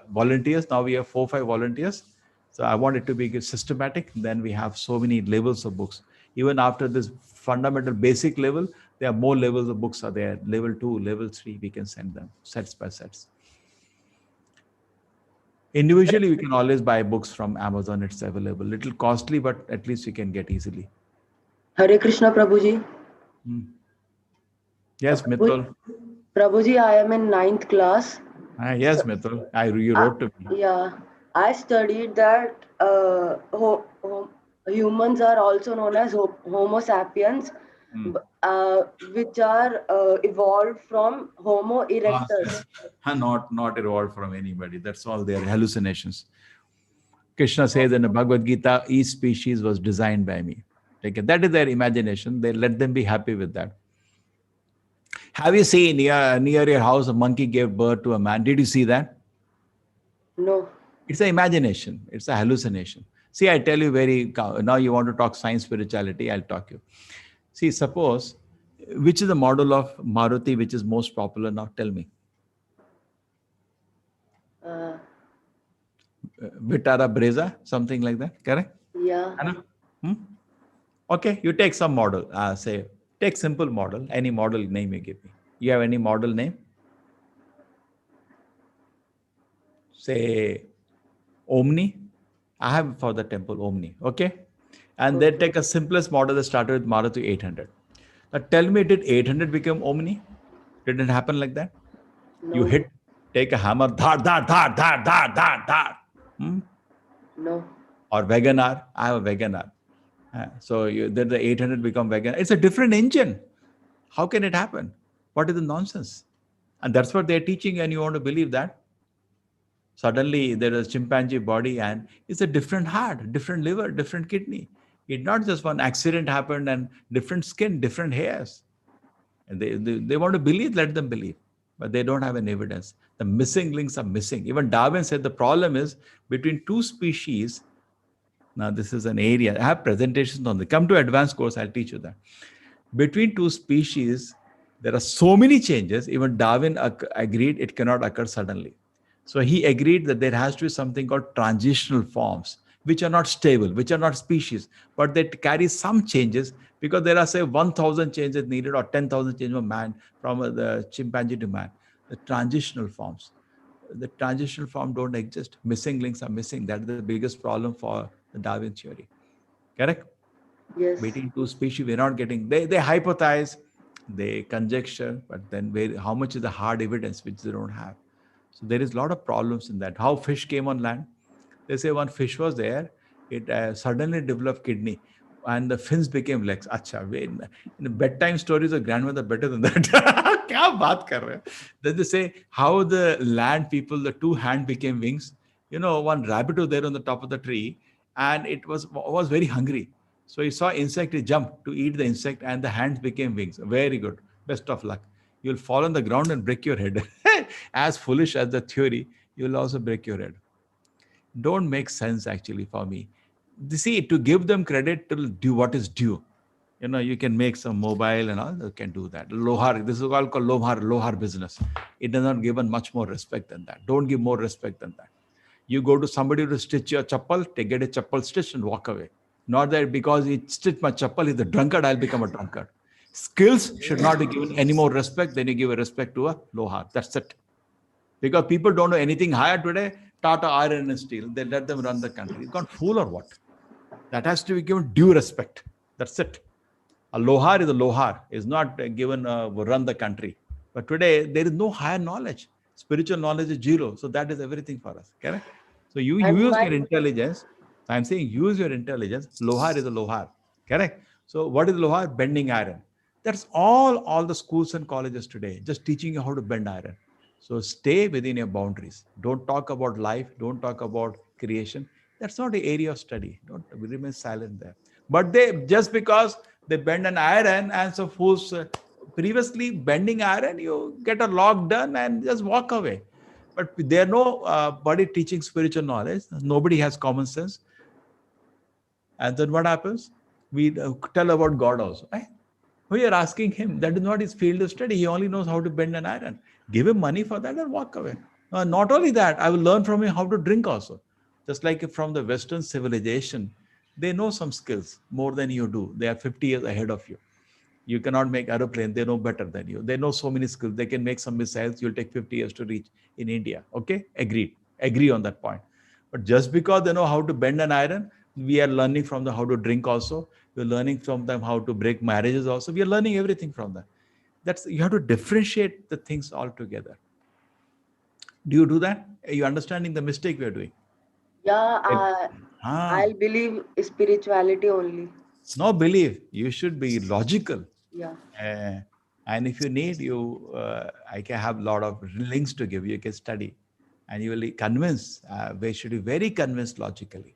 volunteers. Now we have 4 or 5 volunteers. So I want it to be systematic. Then we have so many levels of books. Even after this fundamental basic level, there are more levels of books are there. Level 2, level 3, we can send them sets by sets. Individually, we can always buy books from Amazon. It's available. Little costly, but at least you can get easily. Hare Krishna, Prabhuji. Yes, Mithul. Prabhuji, I am in 9th class. Yes, Mithul. You wrote to me. Yeah, I studied that humans are also known as Homo sapiens, which are evolved from Homo erectus. Not evolved from anybody. That's all their hallucinations. Krishna says in the Bhagavad Gita, each species was designed by me. Okay, that is their imagination. They let them be happy with that. Have you seen near your house a monkey gave birth to a man? Did you see that? No. It's an imagination. It's a hallucination. See, I tell you now you want to talk science, spirituality, I'll talk you. See, suppose, which is the model of Maruti which is most popular now? Tell me. Vitara Brezza, something like that, correct? Yeah. Okay, you take some model, take simple model, any model name you give me. You have any model name? Say, Omni. I have for the temple Omni, okay? And then take a simplest model that started with Maruti 800. Now tell me, did 800 become Omni? Did it happen like that? No. You take a hammer, dhar. No. Or Wagoner. I have a Wagoner. So then the 800 become Wagoner. It's a different engine. How can it happen? What is the nonsense? And that's what they're teaching, and you want to believe that? Suddenly there is a chimpanzee body and it's a different heart, different liver, different kidney. It's not just one accident happened and different skin, different hairs. And they want to believe, let them believe. But they don't have any evidence. The missing links are missing. Even Darwin said the problem is between two species. Now this is an area. I have presentations on the come to advanced course, I'll teach you that. Between two species, there are so many changes. Even Darwin agreed it cannot occur suddenly. So he agreed that there has to be something called transitional forms, which are not stable, which are not species, but they carry some changes because there are, say, 1,000 changes needed or 10,000 changes of man from the chimpanzee to man. The transitional forms. The transitional form don't exist. Missing links are missing. That's the biggest problem for the Darwin theory. Correct? Yes. Between two species, we're not getting, they hypothesize, they conjecture, but then how much is the hard evidence which they don't have? So there is a lot of problems in that. How fish came on land? They say one fish was there, it suddenly developed kidney and the fins became legs. Acha, in the bedtime stories of grandmother better than that. Kya baat kar rahe? Then they say how the land people, the two hands became wings. One rabbit was there on the top of the tree and it was very hungry. So he saw insect, he jumped to eat the insect and the hands became wings. Very good. Best of luck. You'll fall on the ground and break your head. As foolish as the theory, you'll also break your head. Don't make sense actually for me. See, to give them credit to do what is due. You can make some mobile and all, you can do that. Lohar, this is all called Lohar business. It does not give much more respect than that. Don't give more respect than that. You go to somebody to stitch your chappal, get a chappal stitched and walk away. Not that because he stitched my chappal, he's a drunkard, I'll become a drunkard. Skills should not be given any more respect than you give a respect to a Lohar. That's it. Because people don't know anything higher today. Tata Iron and Steel, they let them run the country. You can't fool or what? That has to be given due respect. That's it. A lohar is a lohar, is not given run the country. But today there is no higher knowledge. Spiritual knowledge is zero. So that is everything for us. Correct? So you And use my your intelligence. I'm saying use your intelligence. Lohar is a lohar. Correct? So what is lohar? Bending iron. That's all the schools and colleges today, just teaching you how to bend iron. So stay within your boundaries. Don't talk about life. Don't talk about creation. That's not the area of study. Don't remain silent there. But they, just because they bend an iron, and so who's previously bending iron, you get a log done and just walk away. But there are no body teaching spiritual knowledge. Nobody has common sense. And then what happens? We tell about God also. Right? We are asking him. That is not his field of study. He only knows how to bend an iron. Give him money for that and walk away. Not only that, I will learn from him how to drink also. Just like from the Western civilization, they know some skills more than you do. They are 50 years ahead of you. You cannot make aeroplane. They know better than you. They know so many skills. They can make some missiles. You'll take 50 years to reach in India. Okay? Agreed. Agree on that point. But just because they know how to bend an iron, we are learning from them how to drink also. We're learning from them how to break marriages also. We are learning everything from them. That's, you have to differentiate the things altogether. Do you do that? Are you understanding the mistake we are doing? Yeah, Ah, I'll believe spirituality only. no belief. You should be logical. Yeah. And if you need, I can have a lot of links to give you. You can study, and you will be convinced. We should be very convinced logically,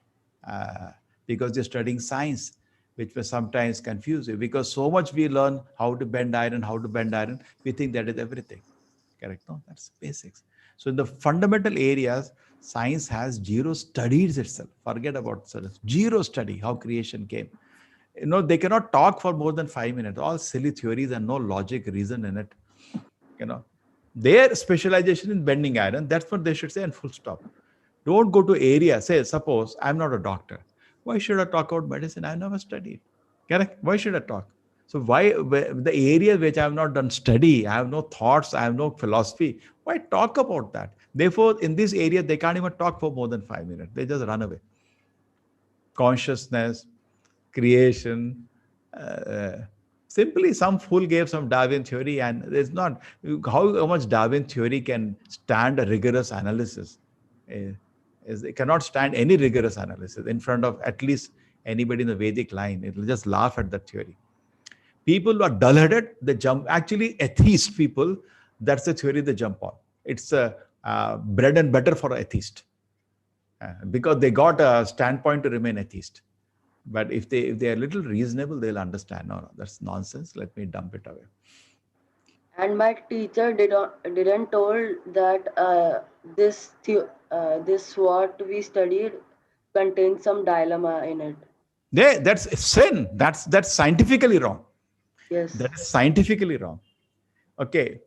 because you're studying science, which will sometimes confuse you. Because so much we learn how to bend iron, we think that is everything. Correct? No, that's basics. So in the fundamental areas, science has zero studies itself. Forget about science. Zero study how creation came. They cannot talk for more than 5 minutes. All silly theories and no logic, reason in it. Their specialization in bending iron, that's what they should say, and full stop. Don't go to area. Say, suppose I'm not a doctor. Why should I talk about medicine? I've never studied. Correct? Why should I talk? So why the area which I have not done study, I have no thoughts, I have no philosophy. Why talk about that? Therefore, in this area, they can't even talk for more than 5 minutes. They just run away. Consciousness, creation, simply some fool gave some Darwin theory, and there's not how much Darwin theory can stand a rigorous analysis. It cannot stand any rigorous analysis in front of at least anybody in the Vedic line. It will just laugh at that theory. People who are dull-headed, they jump. Actually, atheist people, that's the theory they jump on. It's bread and butter for an atheist, because they got a standpoint to remain atheist. But if they are a little reasonable, they'll understand. No, that's nonsense. Let me dump it away. And my teacher didn't told that this what we studied contains some dilemma in it. That's sin. That's scientifically wrong. Yes. That is scientifically wrong. Okay.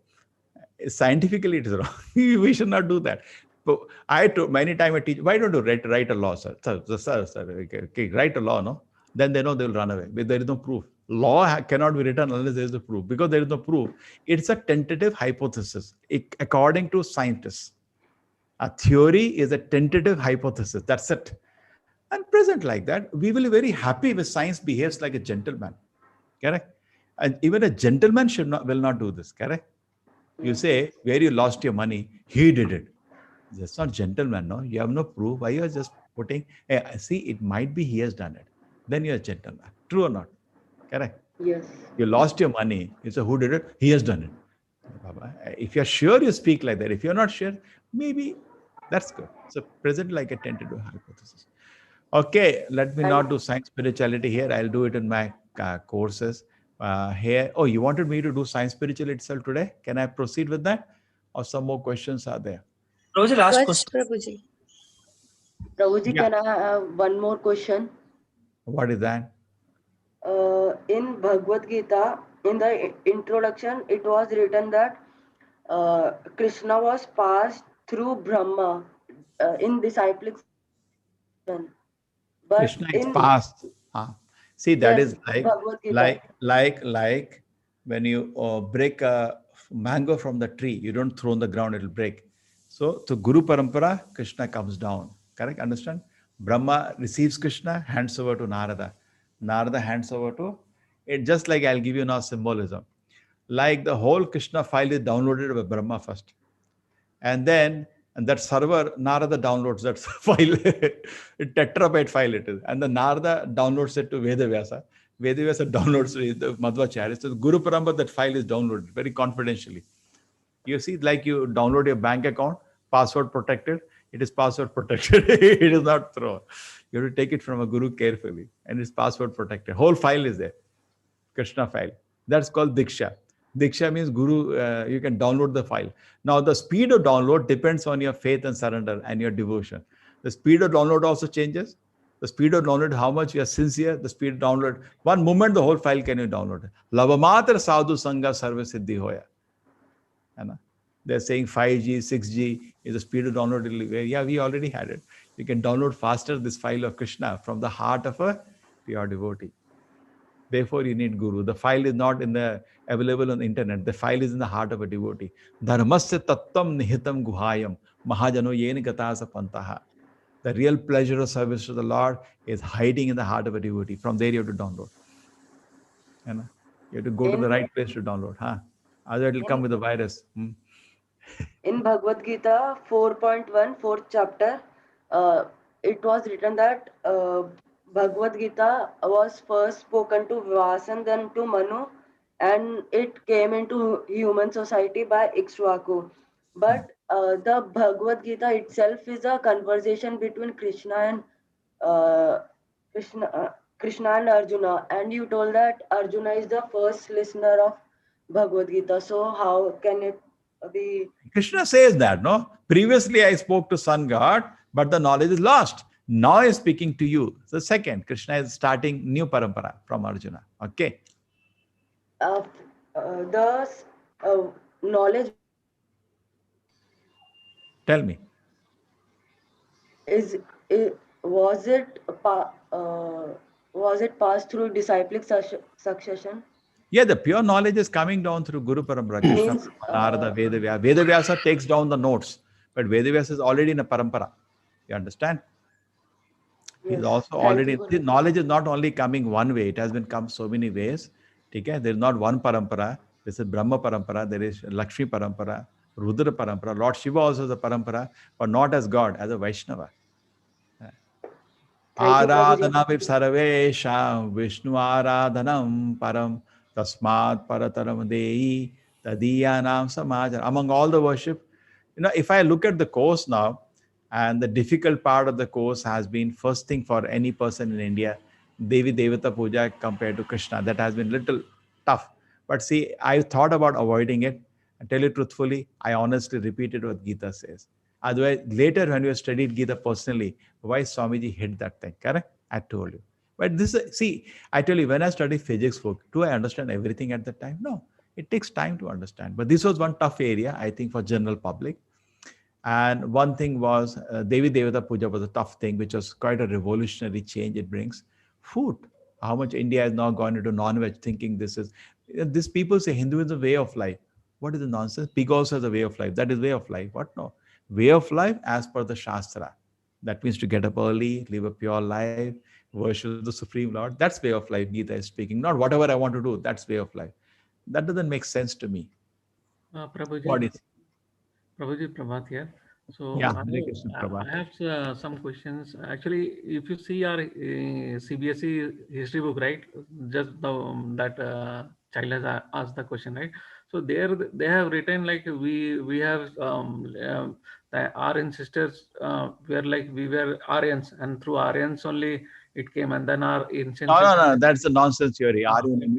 Scientifically it is wrong. We should not do that. But I told many times I teach, why don't you write a law, sir? Sir, okay, write a law, no? Then they know they will run away. But there is no proof. Law cannot be written unless there is a proof. Because there is no proof. It's a tentative hypothesis. According to scientists, a theory is a tentative hypothesis. That's it. And present like that, we will be very happy if science behaves like a gentleman. Correct? And even a gentleman will not do this. Correct? You say, where you lost your money, he did it. That's not gentleman, no? You have no proof. Why you are just putting, hey, see, it might be he has done it. Then you are a gentleman. True or not? Correct? Yes. You lost your money. You say, who did it? He has done it. If you're sure, you speak like that. If you're not sure, maybe that's good. So present like a tentative hypothesis. Okay, let me not do science spirituality here. I'll do it in my courses. Here, oh, you wanted me to do science spirituality itself today? Can I proceed with that? Or some more questions are there? Prabhuji, last Yes, question. Prabhuji. Prabhuji, Yeah. can I have one more question? What is that? In Bhagavad Gita, in the introduction, it was written that Krishna was passed through Brahma in disciplic succession. But Krishna is in past. See, that yes, is Bhagavad Gita. like when you break a mango from the tree, you don't throw on the ground, it'll break. So to Guru Parampara, Krishna comes down. Correct? Understand? Brahma receives Krishna, hands over to Narada. Narada hands over to It just like I'll give you now symbolism. Like the whole Krishna file is downloaded by Brahma first. And then and that server, Narada downloads that file, a tetrabyte file it is. And the Narada downloads it to Vedavyasa. Vedavyasa downloads it to Madhvacharya. So the Guru Parambara, that file is downloaded very confidentially. You see, like you download your bank account, password protected. It is password protected. It is not thrown. You have to take it from a guru carefully, and it's password protected. Whole file is there, Krishna file. That's called Diksha. Diksha means Guru, you can download the file. Now, the speed of download depends on your faith and surrender and your devotion. The speed of download also changes. The speed of download, how much you are sincere, the speed of download. One moment, the whole file can you download. Lavamatra sadhu sangha sarva siddhi hoya. They're saying 5G, 6G is the speed of download. Yeah, we already had it. You can download faster this file of Krishna from the heart of a pure devotee. Therefore, you need Guru. The file is not available on the internet. The file is in the heart of a devotee. Dharmasya tattvam nihitam guhayam mahajano yen gatasa pantaha. The real pleasure of service to the Lord is hiding in the heart of a devotee. From there, you have to download. You have to go to the right place to download. Otherwise, it will come with a virus. In Bhagavad Gita 4.1, 4th chapter, it was written that Bhagavad Gita was first spoken to Vyasan, then to Manu, and it came into human society by Ikshvaku. But the Bhagavad Gita itself is a conversation between Krishna and Arjuna. And you told that Arjuna is the first listener of Bhagavad Gita. So how can it be? Krishna says that, no? Previously, I spoke to Sun God, but the knowledge is lost. Now I am speaking to you. So second, Krishna is starting new parampara from Arjuna. Okay. The knowledge. Tell me. Was it passed through disciplic succession? Yeah, the pure knowledge is coming down through Guru Parampara. Krishna, Narada, Vedavyasa. Vedavyasa takes down the notes, but Vedavyasa is already in a parampara. You understand? He's also already, knowledge is not only coming one way, it has been come so many ways. Okay? There is not one parampara. There is Brahma parampara, there is Lakshmi parampara, Rudra parampara. Lord Shiva also is a parampara, but not as God, as a Vaishnava. Aradhana vip sarvesham Vishnu aradhanam param tasmat parataram dei tadiyanam samajar. Among all the worship, if I look at the course now, and the difficult part of the course has been first thing for any person in India, Devi Devata Puja compared to Krishna. That has been little tough. But see, I thought about avoiding it. And tell you truthfully, I honestly repeated what Gita says. Otherwise, later when you studied Gita personally, why Swamiji hid that thing? Correct? I told you. But this, see, I tell you, when I studied physics book, do I understand everything at that time? No. It takes time to understand. But this was one tough area, I think, for general public. And one thing was Devi Devata Puja was a tough thing, which was quite a revolutionary change it brings. Food. How much India has now gone into non-veg, thinking these people say Hinduism is a way of life. What is the nonsense? Pig also has a way of life. That is way of life. What? No. Way of life as per the Shastra. That means to get up early, live a pure life, worship the Supreme Lord. That's way of life, Gita is speaking. Not whatever I want to do. That's way of life. That doesn't make sense to me. Prabhuji, What is? Prabhuji, Prabhat here. So Yeah, I have some questions. Actually, if you see our CBSE history book, right? Just that child has asked the question, right? So there they have written like we have the Aryan sisters were like we were Aryans, and through Aryans only it came, and then our ancient. No. That's a nonsense theory. Aryan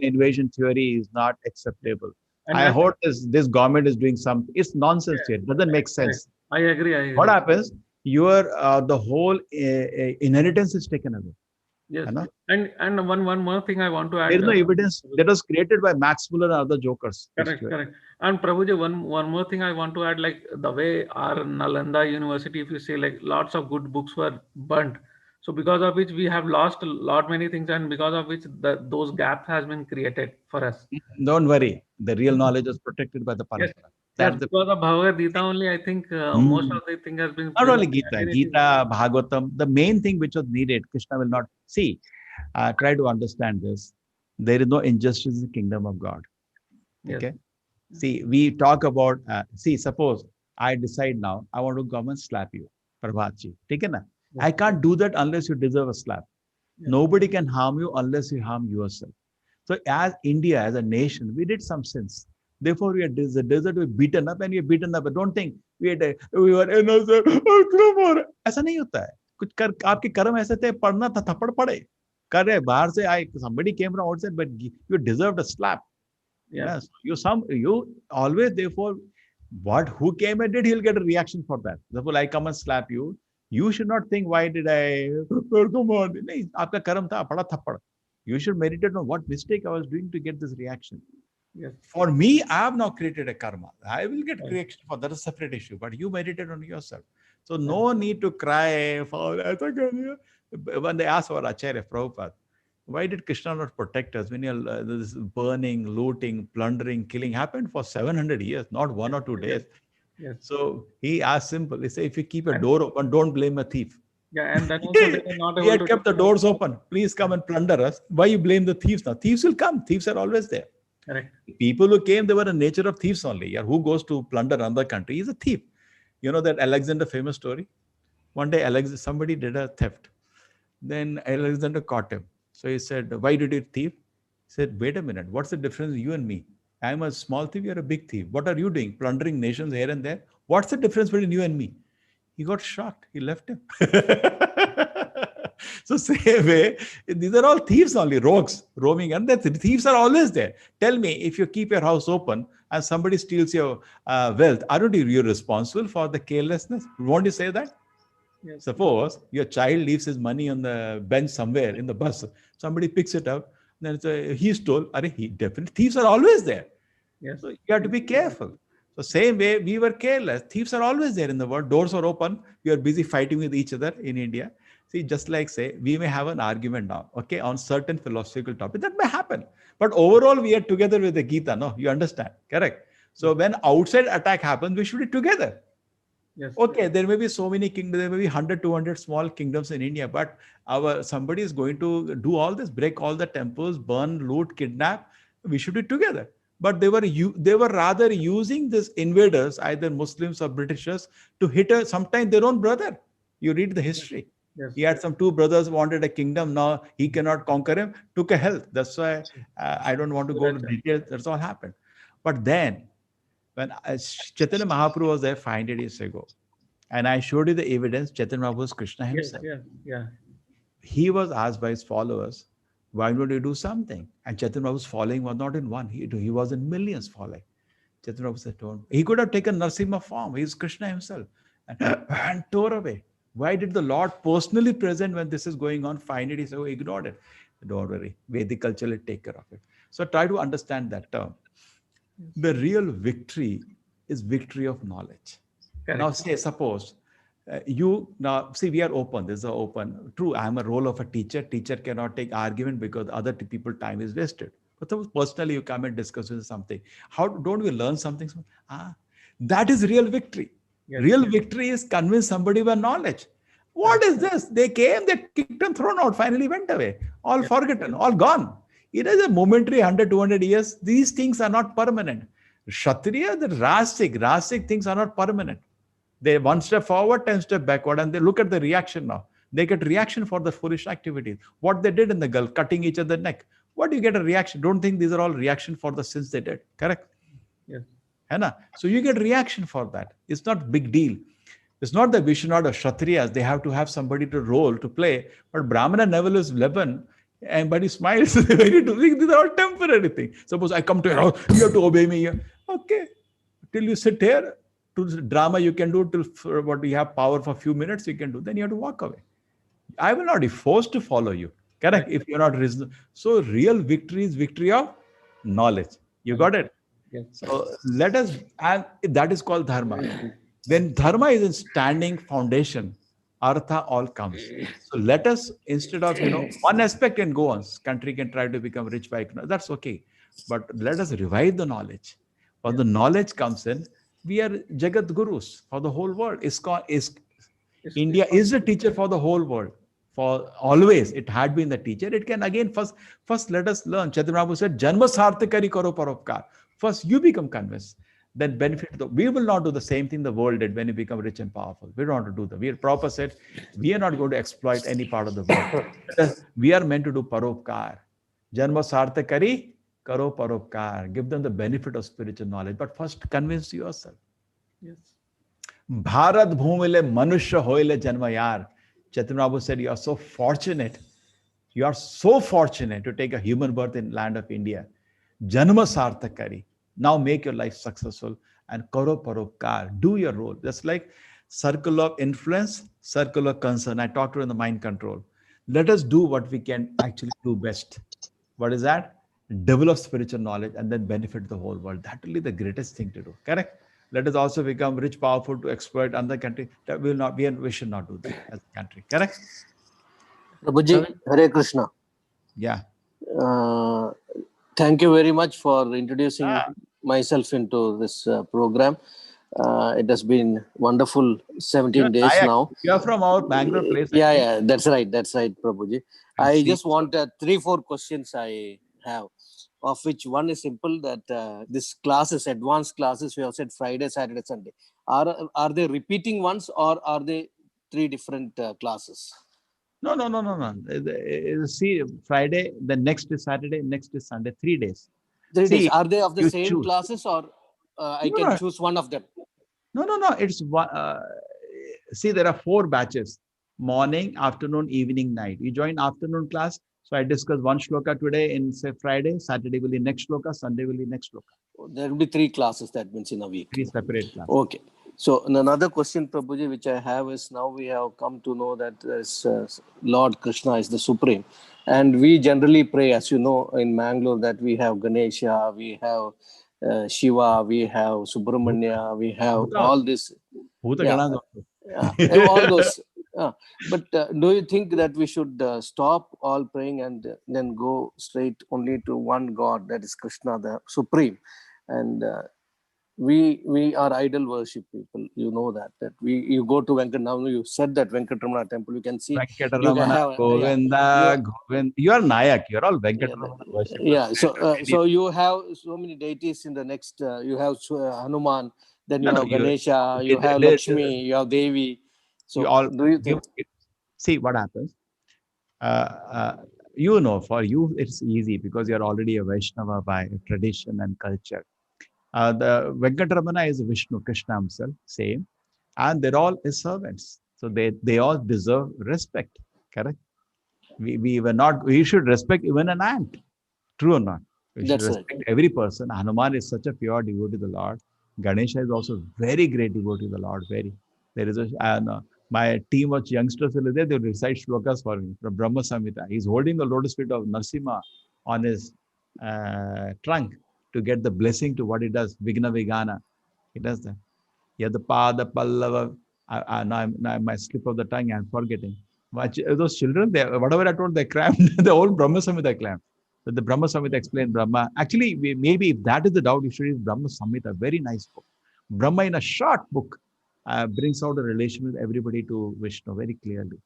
invasion theory is not acceptable. And I hope this government is doing something. It's nonsense here. It doesn't make sense. I agree. What happens? The whole inheritance is taken away. Yes. And one more thing I want to add. There is no evidence that was created by Max Muller and other jokers. Correct. And Prabhuji, one more thing I want to add, like the way our Nalanda University, if you say, like lots of good books were burnt. So because of which we have lost a lot many things, and because of which those gaps has been created for us. Don't worry, the real knowledge is protected by the parampara. Yes, because of Bhagavad Gita only, I think most of the thing has been. Not only Gita, Bhagavatam. The main thing which was needed, Krishna will not see. Try to understand this. There is no injustice in the kingdom of God. Yes. Okay. See, we talk about, suppose I decide now, I want to come and slap you, Prabhatji. Take na? I can't do that unless you deserve a slap. Yes. Nobody can harm you unless you harm yourself. So as India, as a nation, we did some sins. Therefore, we are the desert, we beaten up and we are beaten up. But don't think we were innocent. ऐसा नहीं होता है. कुछ कर आपके कर्म ऐसे थे, पढ़ना था, थप्पड़ पड़े. कर रहे बाहर से आए, somebody came from outside, but you deserved a slap. Yes. You always, therefore, who came and did, he'll get a reaction for that. Therefore, I come and slap you. You should not think, why did I? Come on. नहीं, आपका कर्म था, पड़ा थप्पड़. You should meditate on what mistake I was doing to get this reaction. Yes. For me, I have now created a karma. I will get reaction for that is a separate issue. But you meditate on yourself. So no need to cry for when they ask our Acharya Prabhupada, why did Krishna not protect us when this burning, looting, plundering, killing happened for 700 years, not 1 or 2 days? Yes. So he asked simple. He said, if you keep a door open, don't blame a thief. Yeah, and then also they were not He able had to kept the doors open. Please come and plunder us. Why you blame the thieves now? Thieves will come. Thieves are always there. Correct. People who came, they were the nature of thieves only. Yeah, who goes to plunder another country? He's a thief. You know that Alexander famous story? One day somebody did a theft. Then Alexander caught him. So he said, why did you thief? He said, wait a minute. What's the difference you and me? I'm a small thief, you're a big thief. What are you doing? Plundering nations here and there? What's the difference between you and me? He got shocked. He left him. So same way, these are all thieves only, rogues roaming, and the thieves are always there. Tell me, if you keep your house open and somebody steals your wealth, aren't you responsible for the carelessness? Won't you say that? Yes. Suppose your child leaves his money on the bench somewhere in the bus, somebody picks it up, then he stole. He definitely, thieves are always there. Yes. So you have to be careful. So same way, we were careless. Thieves are always there in the world. Doors are open. We are busy fighting with each other in India. See, just like say, we may have an argument now, okay, on certain philosophical topic. That may happen. But overall, we are together with the Gita. No, you understand. Correct. So when outside attack happens, we should be together. Yes. Okay, there may be so many kingdoms, there may be 100, 200 small kingdoms in India, but somebody is going to do all this, break all the temples, burn, loot, kidnap. We should be together. But they were rather using these invaders, either Muslims or Britishers, to hit sometimes their own brother. You read the history. Yes. He had some 2 brothers wanted a kingdom. Now he cannot conquer him. Took a health. That's why I don't want to go into details. That's all happened. But then, when Chaitanya Mahaprabhu was there 500 years ago, and I showed you the evidence, Chaitanya Mahaprabhu was Krishna himself. Yes. Yeah. He was asked by his followers, why don't you do something? And Chaitanya Mahaprabhu's following was not in one, he was in millions following. Chaitanya Mahaprabhu said, don't. He could have taken Narasimha form, he is Krishna himself, and tore away. Why did the Lord personally present when this is going on 500 years ago, ignored it? Don't worry, Vedic culture will take care of it. So try to understand that term. The real victory is victory of knowledge. Correct. Now suppose we are open. This is open. True, I am a role of a teacher. Teacher cannot take argument because other people time is wasted. But suppose personally you come and discuss with something. How don't we learn something? That is real victory. Yes. Real victory is convince somebody by knowledge. What is this? They came, they kicked and thrown out, finally went away. All forgotten, all gone. It is a momentary 100, 200 years. These things are not permanent. Kshatriya, the Rasic things are not permanent. They 1 step forward, 10 step backward, and they look at the reaction now. They get reaction for the foolish activities. What they did in the Gulf, cutting each other neck. What do you get a reaction? Don't think these are all reaction for the sins they did. Correct? Yes. So you get reaction for that. It's not big deal. It's not that we should not have Kshatriyas. They have to have somebody to role, to play. But Brahmana never is 11. But he smiles. These are all temporary things. Suppose I come to your house, you have to obey me here. Okay. Till you sit here, to drama you can do till what you have power for a few minutes, you can do. Then you have to walk away. I will not be forced to follow you. Correct? If you're not reasonable. So real victory is victory of knowledge. You got it? Yes. So let us, and that is called dharma. When dharma is in standing foundation, artha all comes. So let us, instead of, one aspect can go on. Country can try to become rich by economics. That's okay. But let us revive the knowledge. When the knowledge comes in, we are Jagat Gurus for the whole world. India is the teacher for the whole world. for always. It had been the teacher. It can again first let us learn. Chaitanya Prabhu said, "Janma sarthakari karo paropkar." First, you become convinced. Then benefit. We will not do the same thing the world did when you become rich and powerful. We don't want to do that. Prabhupada said, we are not going to exploit any part of the world. We are meant to do paropkar. Janma sarthakari karo paropkar. Give them the benefit of spiritual knowledge. But first, convince yourself. Yes. Bharat bhumile manushya hoile janmayar. Chaitanya Prabhu said, you are so fortunate. You are so fortunate to take a human birth in land of India. Janma sarthakari. Now make your life successful and karo paropkar. Do your role. Just like circle of influence, circle of concern. I talked about in the mind control. Let us do what we can actually do best. What is that? Develop spiritual knowledge and then benefit the whole world. That will be the greatest thing to do. Correct? Let us also become rich, powerful to exploit another country. That will not be, and we should not do that as a country. Correct? Prabhuji, Hare Krishna. Yeah. Thank you very much for introducing myself into this program. It has been wonderful 17 days now. You're from our Bangalore place. Yeah, that's right, Prabhuji. I just want 3-4 questions I have, of which one is simple, that this classes, advanced classes, we have said Friday, Saturday, Sunday. Are they repeating ones, or are they 3 different classes? No. See, Friday, the next is Saturday, next is Sunday, 3 days. 3 days. Are they of the same classes, or I can choose one of them? No. It's one. See, there are 4 batches: morning, afternoon, evening, night. You join afternoon class. So I discuss one shloka today in, say, Friday. Saturday will be next shloka. Sunday will be next shloka. There will be 3 classes. That means in a week. 3 separate classes. Okay. So another question, Prabhuji, which I have is, now we have come to know that Lord Krishna is the Supreme. And we generally pray, as you know, in Mangalore, that we have Ganesha, we have Shiva, we have Subramanya, we have all this. All those. But do you think that we should stop all praying and then go straight only to one God, that is Krishna, the Supreme? And we are idol worship people. You know that you go to Venkatramana, you said that Venkatramana temple, you can see Venkatramana, Govinda, Govinda. You are Nayak. You are all Venkatramana worship. Yeah. So you have so many deities in the next. You have Hanuman, then you have Ganesha, you have Lakshmi, you have Devi. So do you think? See what happens. You know, for you it's easy because you are already a Vaishnava by tradition and culture. The Venkatramana is Vishnu, Krishna himself, same, and they're all his servants. So they all deserve respect. Correct? We should respect even an ant. True or not? We should respect every person. Hanuman is such a pure devotee to the Lord. Ganesha is also very great devotee to the Lord. There is my team of youngsters will be there. They will recite shlokas for me from Brahma Samhita. He's holding the lotus feet of Narsimha on his trunk to get the blessing to what he does. Vigna Vigana. He does that. Yadapada Pallava. Now my slip of the tongue, I'm forgetting. Those children, whatever I told, they crammed. The whole Brahma Samhita crammed. But the Brahma Samhita explained Brahma. Actually, maybe if that is the doubt, you should read Brahma Samhita. Very nice book. Brahma, in a short book, brings out a relation with everybody to Vishnu very clearly.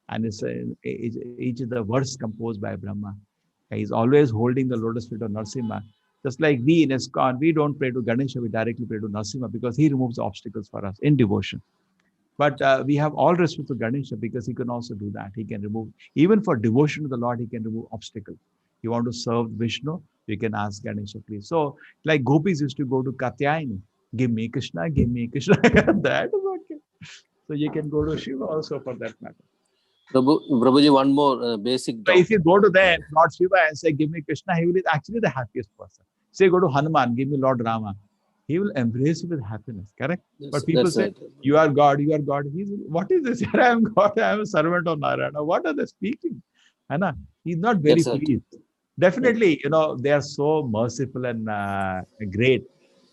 And each of the verse composed by Brahma. He's always holding the lotus feet of Narsimha. Just like we in ISKCON, we don't pray to Ganesha, we directly pray to Narsimha because he removes obstacles for us in devotion. But we have all respect to Ganesha because he can also do that. He can remove, even for devotion to the Lord, he can remove obstacles. You want to serve Vishnu, you can ask Ganesha, please. So, like gopis used to go to Katyayani, give me Krishna, give me Krishna. That is okay. So you can go to Shiva also for that matter. Prabhuji, one more basic doubt. So if you go to them, Lord Shiva, and say, give me Krishna, he will be actually the happiest person. Say, go to Hanuman, give me Lord Rama. He will embrace you with happiness, correct? But people say, right. You are God, you are God. What is this? I am God, I am a servant of Narayana. What are they speaking? Anna, he's not very pleased. Definitely, they are so merciful and great.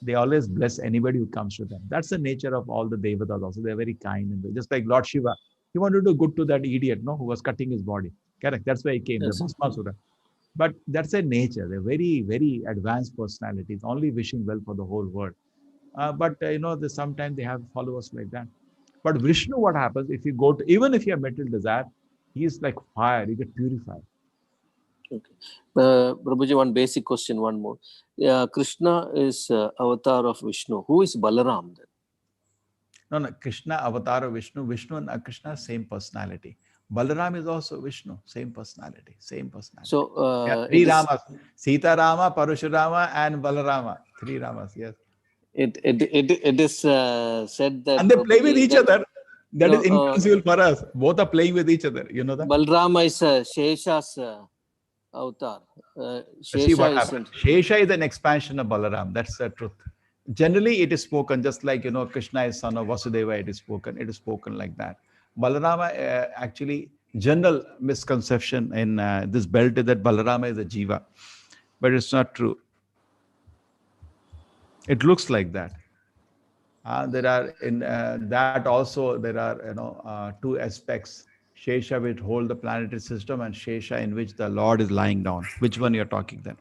They always bless anybody who comes to them. That's the nature of all the Devatas also. They're very kind. And just like Lord Shiva, he wanted to do good to that idiot, who was cutting his body. Correct. That's why he came, the Bhasmasura. But that's their nature. They're very, very advanced personalities, only wishing well for the whole world. But sometimes they have followers like that. But Vishnu, what happens if you go to, even if you have material desire, He is like fire. He get purified. Okay. Prabhuji, one basic question, one more. Krishna is avatar of Vishnu. Who is Balaram then? No, Krishna, avatar of Vishnu. Vishnu and Krishna, same personality. Balaram is also Vishnu, same personality, same personality. So yeah, three Ramas: Sita Rama, Parashurama, and Balarama. Three Ramas, yes. It is said that. And they play with each other. That no, is inconceivable for us. Both are playing with each other. You know that? Balarama is Shesha's avatar. See what happened. Shesha is an expansion of Balaram. That's the truth. Generally, it is spoken just like, you know, Krishna is son of Vasudeva. It is spoken like that. Balarama, actually, general misconception in this belt is that Balarama is a jiva, but it's not true. It looks like that. There are in that also there are, you know, two aspects. Shesha, which hold the planetary system, and Shesha, in which the Lord is lying down. Which one you're talking then?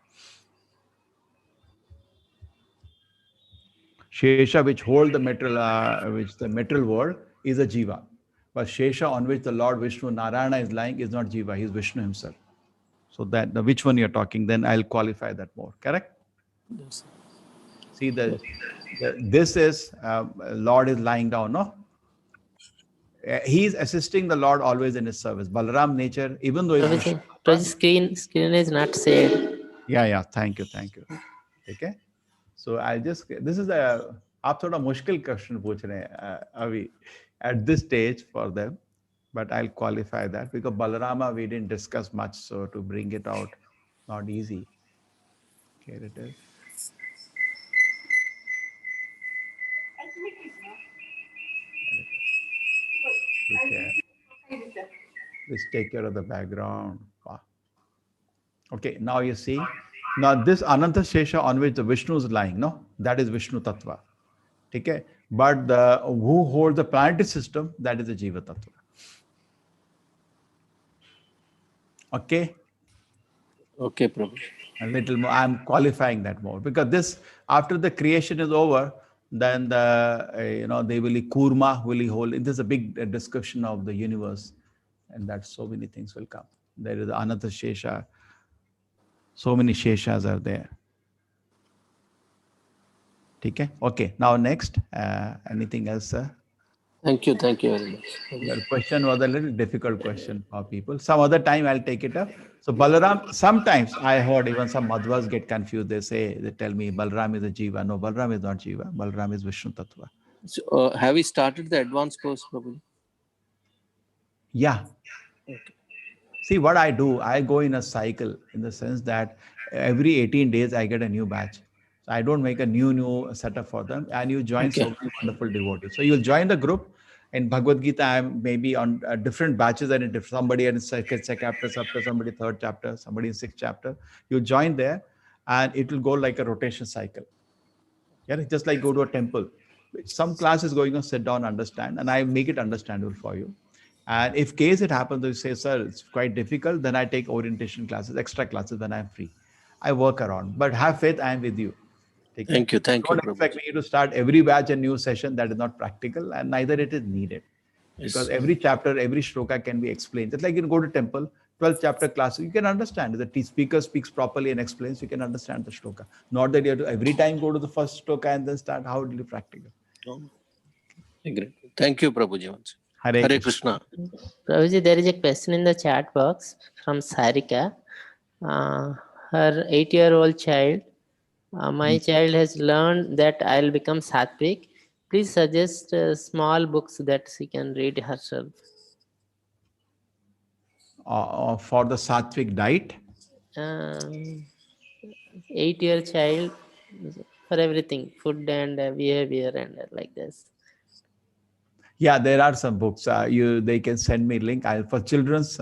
Shesha, which hold the material world, is a jiva. But Shesha, on which the Lord Vishnu Narayana is lying, is not jiva. He is Vishnu himself. So that which one you're talking, then I'll qualify that more. Correct? Yes. See, this is Lord is lying down. No, he is assisting the Lord always in his service. Balaram nature, even though his screen is not shared. Yeah. Thank you. Okay. So I'll just, this is a, आप थोड़ा मुश्किल question पूछ रहे हैं अभी at this stage for them, but I'll qualify that because Balarama we didn't discuss much, so to bring it out, not easy. Here it is. Let's take care of the background. Okay, now you see. Now this Ananta Shesha on which the Vishnu is lying, no? That is Vishnu Tattva. Okay? But the who holds the planetary system, that is the Jiva Tattva. Okay? Okay, Prabhu. A little more. I'm qualifying that more because this, after the creation is over, then the they will Kurma will hold. This is a big discussion of the universe, and that so many things will come. There is Ananta Shesha. So many Sheshas are there. Okay. Now next, anything else, sir? Thank you very much. Your question was a little difficult question for people. Some other time I'll take it up. So Balaram, sometimes I heard even some Madhvas get confused. They tell me Balaram is a Jiva. No, Balaram is not Jiva. Balaram is Vishnu Tattva. So, have we started the advanced course, Prabhu? Yeah. Okay. See, what I do, I go in a cycle in the sense that every 18 days I get a new batch. So I don't make a new setup for them, and you join so many wonderful devotees. So you'll join the group. In Bhagavad Gita, I'm maybe on different batches, and somebody in second chapter, somebody third chapter, somebody in sixth chapter. You join there, and it will go like a rotation cycle. Yeah, just like go to a temple. Some class is going on, sit down, understand, and I make it understandable for you. And if case it happens, you say, sir, it's quite difficult, then I take orientation classes, extra classes when I'm free. I work around, but have faith, I am with you. Thank you. Don't expect me to start every batch a new session. That is not practical, and neither it is needed. Because every chapter, every shloka can be explained. Just like you go to temple, 12th chapter class, you can understand. If the speaker speaks properly and explains, you can understand the shloka. Not that you have to every time go to the first shloka and then start. How will it be practical? Great. Thank you, Prabhuji. Hare Krishna. Prabhuji, there is a question in the chat box from Sarika. Her 8-year-old child, my child has learned that I'll become Sattvic. Please suggest small books that she can read herself. For the Sattvic diet? 8-year child, for everything, food and behavior and like this. Yeah, there are some books. They can send me link. For children's,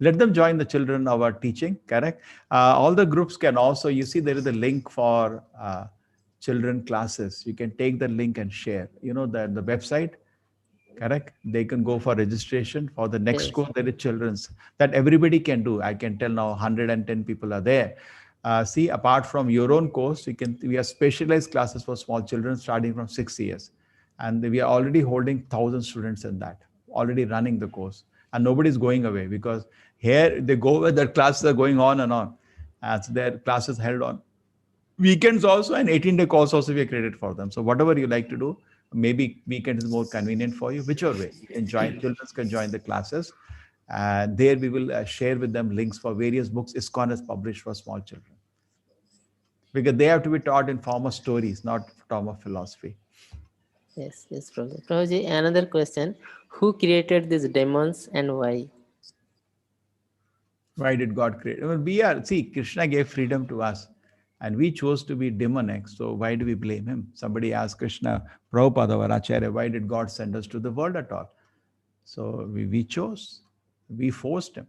let them join the children of our teaching. Correct. All the groups can also. You see, there is a link for children classes. You can take the link and share. You know the website. Correct. They can go for registration for the next course. There is children's that everybody can do. I can tell now 110 people are there. See, apart from your own course, we have specialized classes for small children starting from 6 years. And we are already holding 1,000 students in that, already running the course. and nobody's going away, because here they go where their classes are going on and on. As their classes held on weekends also, and 18-day course also we are created for them. So whatever you like to do, maybe weekend is more convenient for you, whichever way you can join. Children can join the classes, and there we will share with them links for various books ISKCON has published for small children, because they have to be taught in form of stories, not form of philosophy. Yes, yes, Prabhuji. Prabhuji, another question. Who created these demons and why? Why did God create? Well, we are, see, Krishna gave freedom to us, and we chose to be demonic. So why do we blame him? Somebody asked Krishna, Prabhupada or Acharya, why did God send us to the world at all? So we chose, we forced him.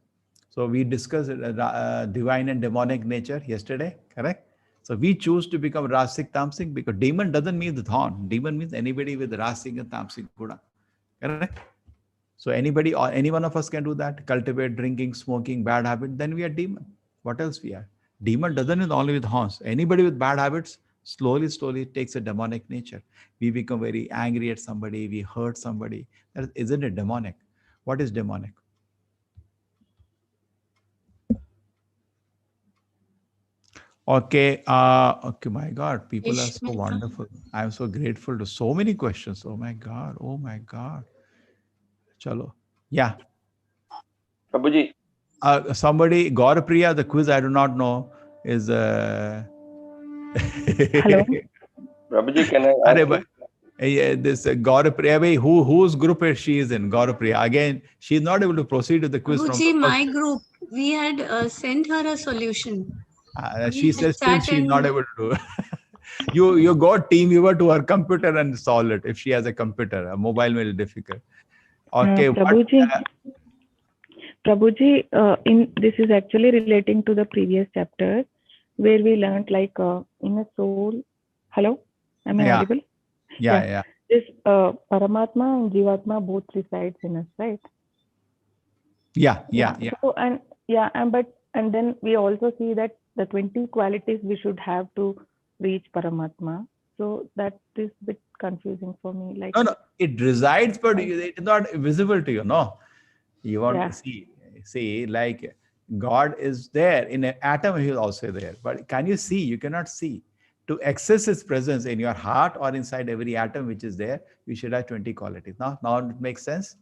So we discussed divine and demonic nature yesterday, correct? So we choose to become Rasik, Tamsik, because demon doesn't mean the thorn. Demon means anybody with Rasik and Tamsik Guna, correct? So anybody or any one of us can do that, cultivate drinking, smoking, bad habit, then we are demon. What else we are? Demon doesn't mean only with horns. Anybody with bad habits slowly takes a demonic nature. We become very angry at somebody, we hurt somebody. Isn't it demonic? What is demonic? Okay, okay, my God, people are so wonderful. I'm so grateful to so many questions. Oh my God, oh my God. Chalo. Yeah. Prabhuji. Somebody, Gaurapriya, the quiz I do not know is. Hello. Prabhuji, can I ask you? This Gaurapriya, whose group is she is in? Gaurapriya. Again, she is not able to proceed with the quiz from Prabhuji, my group, we had sent her a solution. She says still she's not able to do it. You go TeamViewer to her computer and solve it. If she has a computer, a mobile may be difficult. Okay. Prabhuji, this is actually relating to the previous chapter where we learned like in a soul. Hello, am I audible? Yeah. This Paramatma and Jivatma both resides in us, right? Yeah. So and then we also see that the 20 qualities we should have to reach Paramatma. So that is a bit confusing for me. Like no, it resides, but it is not visible to you. No, you want to see like God is there in an atom. He is also there, but can you see? You cannot see. To access His presence in your heart or inside every atom which is there, you should have 20 qualities. Now it makes sense,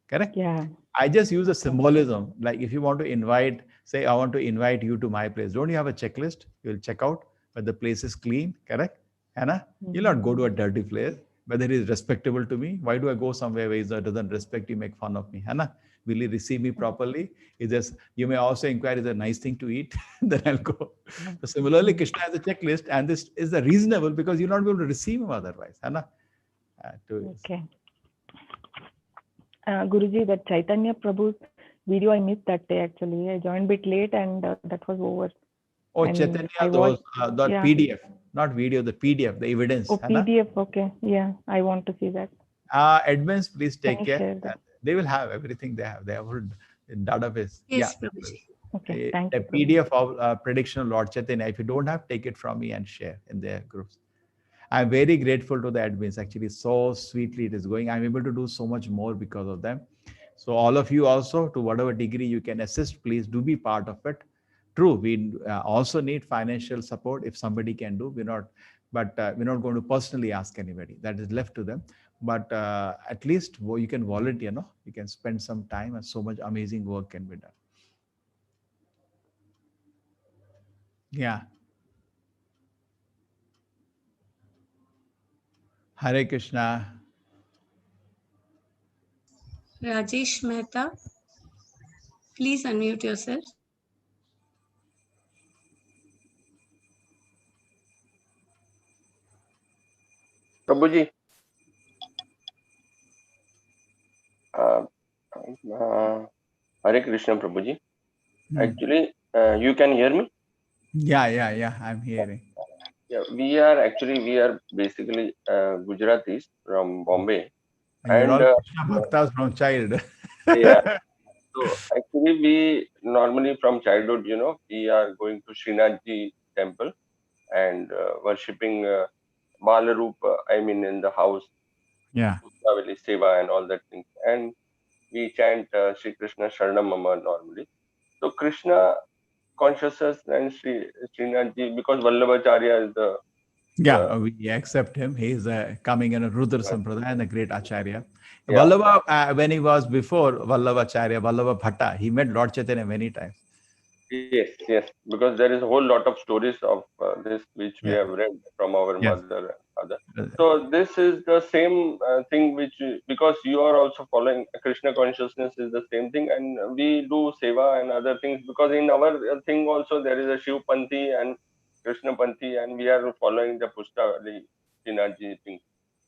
correct? Yeah. I just use a symbolism. Like if you want to invite, say, I want to invite you to my place. Don't you have a checklist? You'll check out whether the place is clean, correct? Anna, you'll not go to a dirty place. Whether it is respectable to me. Why do I go somewhere where he doesn't respect you, make fun of me? Anna, will he receive me properly? Is this, you may also inquire, is it a nice thing to eat? Then I'll go. So similarly, Krishna has a checklist, and this is reasonable because you'll not be able to receive him otherwise. Anna. Okay. Guruji, that Chaitanya Prabhu's video I missed that day actually. I joined a bit late and that was over. Oh, and Chaitanya, the PDF, not video, the PDF, the evidence. Oh, PDF, okay. Yeah, I want to see that. Admins, please take care. They will have everything they have. They have in database. Yes, okay, thank you. A PDF of prediction of Lord Chaitanya. If you don't have, take it from me and share in their groups. I'm very grateful to the admins. Actually, so sweetly it is going. I'm able to do so much more because of them. So all of you also, to whatever degree you can assist, please do be part of it. True, we also need financial support if somebody can do. We're not going to personally ask anybody. That is left to them. But at least you can volunteer, no? You can spend some time, and so much amazing work can be done. Yeah. Hare Krishna. Rajesh Mehta, please unmute yourself. Prabhuji. Hare Krishna, Prabhuji. Actually, you can hear me? Yeah. I'm hearing. Yeah, we are basically Gujaratis from Bombay. And you're all Krishna Bhaktas from child. Yeah. So actually, we normally from childhood, we are going to Srinathji temple and worshipping Balarupa, in the house. Yeah. Seva and all that things. And we chant Sri Krishna Sharanam Mama normally. So Krishna consciousness and Srinathji, because Vallabhacharya is the Yeah, we accept him. He's coming in a Rudra Sampradaya and a great Acharya. Yeah. Vallabha, when he was before Vallabhacharya, Vallabha Bhatta, he met Lord Chaitanya many times. Yes, yes, because there is a whole lot of stories of this which we Yeah. have read from our Yes. mother and father. So this is the same thing which, because you are also following Krishna consciousness is the same thing, and we do seva and other things, because in our thing also there is a Shiv Panthi and Krishna Panthi, and we are following the Pushtavali Srinathji thing.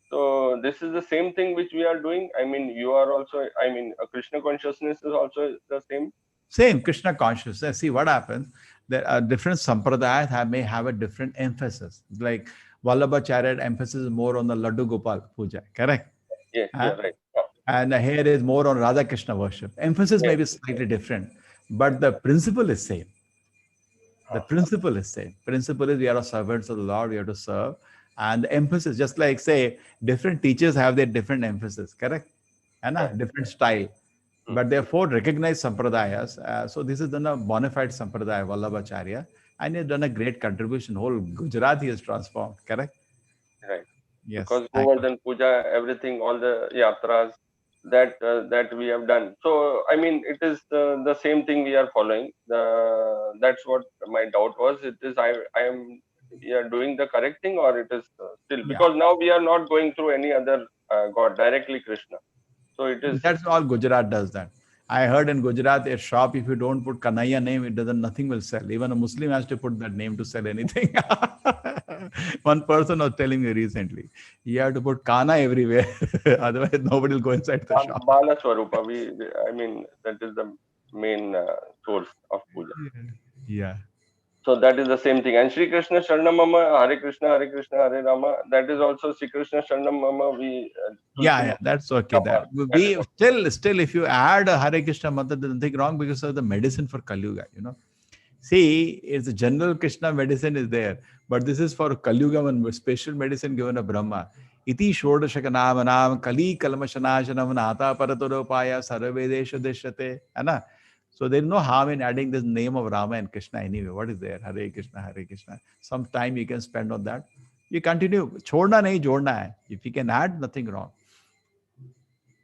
So this is the same thing which we are doing. I mean, you are also, I mean, Krishna consciousness is also the same. Same Krishna consciousness. See what happens. There are different sampradayas may have a different emphasis. Like Vallabhacharya emphasis is more on the Laddu Gopal puja, correct? Yes, yeah, right. And here is more on Radha Krishna worship. Emphasis may be slightly different, but the principle is same. The principle is same. Principle is we are servants of the Lord, we have to serve. And the emphasis, just like say, different teachers have their different emphasis, correct? And a different style. But therefore recognized sampradayas. So this is done a bona fide sampradaya, Vallabhacharya, and he has done a great contribution. Whole Gujarat he has transformed, correct? Right. Yes. Because Govardhan Puja, everything, all the yatras that we have done. So I mean, it is the same thing we are following. That's what my doubt was. It is I am we are doing the correct thing, or it is still, because now we are not going through any other god, directly Krishna. So it is. That's all Gujarat does that. I heard in Gujarat, a shop, if you don't put Kanhaiya name, it doesn't, nothing will sell. Even a Muslim has to put that name to sell anything. One person was telling me recently, you have to put Kana everywhere. Otherwise, nobody will go inside the shop. Bala Swarupa, I mean, that is the main source of puja. Yeah. So that is the same thing. And Sri Krishna Sharanam Mama, Hare Krishna, Hare Rama, that is also Sri Krishna Sharanam Mama. Yeah, that's okay. That we still, if you add a Hare Krishna mantra, there's nothing wrong, because of the medicine for Kali Yuga, you know. See, it's a general Krishna medicine is there, but this is for Kali Yuga, one special medicine given to Brahma. Iti Shodashakanamanam Kali Kalmashanashanam Nata Paratoropaya Sarvedesha Deshate. So there is no harm in adding this name of Rama and Krishna anyway. What is there? Hare Krishna, Hare Krishna. Some time you can spend on that. You continue. Chhodna nahi, jodna hai. If you can add, nothing wrong.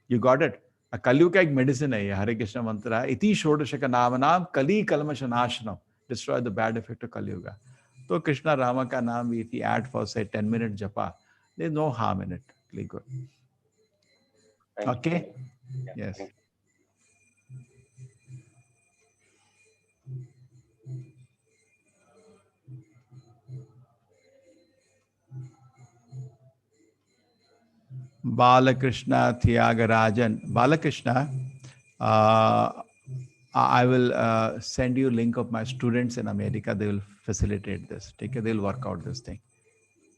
You got it? A Kali Yuga ek medicine hai, Hare Krishna mantra hai. Iti Shodashaka Namanam Kali Kalmashanashanam. Destroy the bad effect of Kali Yuga. So Krishna Rama ka naam, if you add for say 10 minutes japa, there is no harm in it. Really good. Okay? Yes. Balakrishna Thiagarajan. Balakrishna, I will send you a link of my students in America. They will facilitate this. They will work out this thing.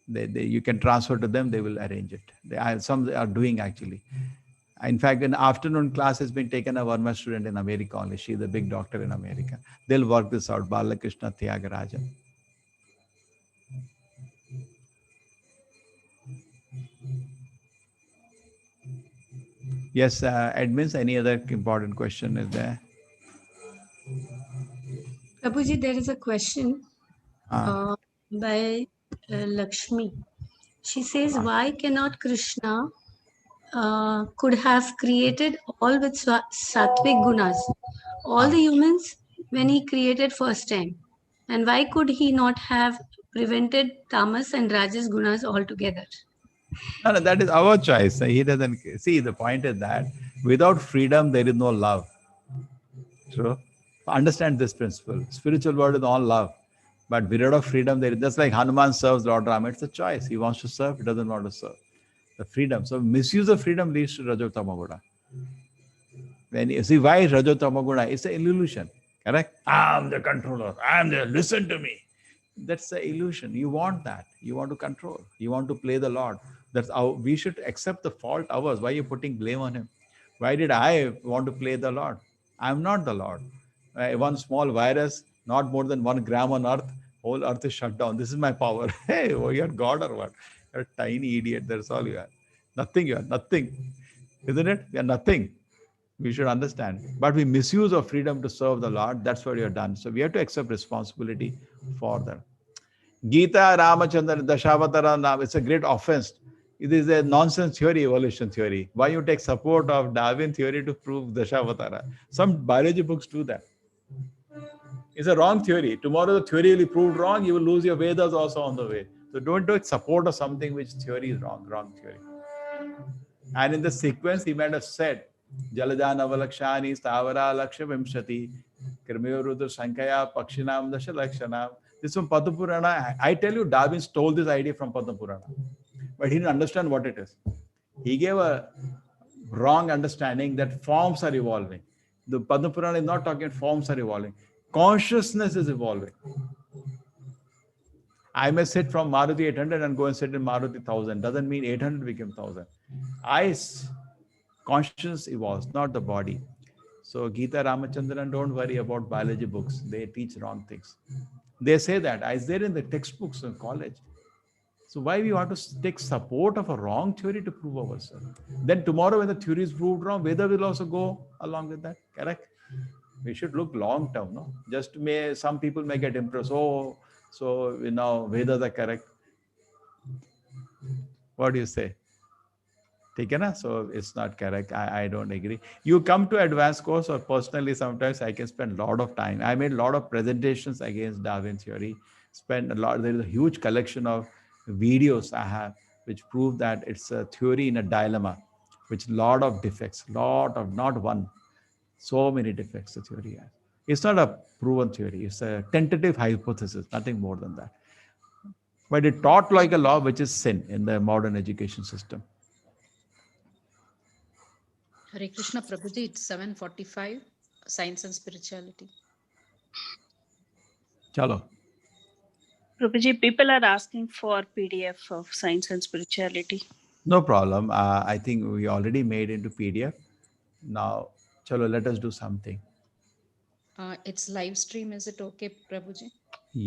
You can transfer to them. They will arrange it. Some are doing actually. In fact, an afternoon class has been taken by one of my student in America only. She's a big doctor in America. They'll work this out. Balakrishna Thiagarajan. Yes, admins, any other important question is there? Prabhuji, there is a question by Lakshmi. She says, why cannot Krishna could have created all with sattvic gunas, all the humans when he created first time? And why could he not have prevented tamas and rajas gunas altogether? No, that is our choice. He doesn't see. The point is that without freedom, there is no love. True. Understand this principle. Spiritual world is all love. But without freedom, there is just like Hanuman serves Lord Rama. It's a choice. He wants to serve, he doesn't want to serve. The freedom. So misuse of freedom leads to Rajotama. When you see why Rajotama, it's an illusion. Correct? I'm the controller. I'm the listen to me. That's the illusion. You want that. You want to control. You want to play the Lord. That's how we should accept the fault ours. Why are you putting blame on him? Why did I want to play the Lord? I'm not the Lord. One small virus, not more than 1 gram on earth, whole earth is shut down. This is my power. Hey, you're God or what? You're a tiny idiot. That's all you are. Nothing you are. Nothing. Isn't it? You are nothing. We should understand. But we misuse our freedom to serve the Lord. That's what you have done. So we have to accept responsibility for that. Gita, Ramachandra, Dashavatara, Nam, it's a great offense. It is a nonsense theory, evolution theory. Why you take support of Darwin theory to prove Dashavatara? Some biology books do that. It's a wrong theory. Tomorrow the theory will be proved wrong. You will lose your Vedas also on the way. So don't take support of something which theory is wrong theory. And in the sequence, he might have said, Jalajan avalakshani stavara laksha vimshati kirmayorudra sankaya pakshinam dasha lakshanam. This is from Padma Purana. I tell you, Darwin stole this idea from Padma Purana. But he didn't understand what it is. He gave a wrong understanding that forms are evolving. The Padma Purana is not talking forms are evolving. Consciousness is evolving. I may sit from Maruti 800 and go and sit in Maruti 1000. Doesn't mean 800 became 1000. Consciousness evolves, not the body. So Gita, Ramachandran, don't worry about biology books. They teach wrong things. They say that. Is there in the textbooks in college. So why we want to take support of a wrong theory to prove ourselves? Then tomorrow when the theory is proved wrong, Veda will also go along with that. Correct? We should look long term, no? Some people may get impressed. Oh, so Vedas are correct. What do you say? So it's not correct. I don't agree. You come to advanced course, or personally sometimes I can spend a lot of time. I made a lot of presentations against Darwin theory. There is a huge collection of videos I have which prove that it's a theory in a dilemma, which lot of defects, not one, so many defects the theory has. It's not a proven theory. It's a tentative hypothesis, nothing more than that. But it taught like a law, which is sin in the modern education system. Hare Krishna Prabhuji, it's 7:45, Science and Spirituality. Chalo. Prabhuji, people are asking for PDF of Science and Spirituality. No problem. I think we already made into PDF. Now, chalo, let us do something. It's live stream. Is it okay, Prabhuji?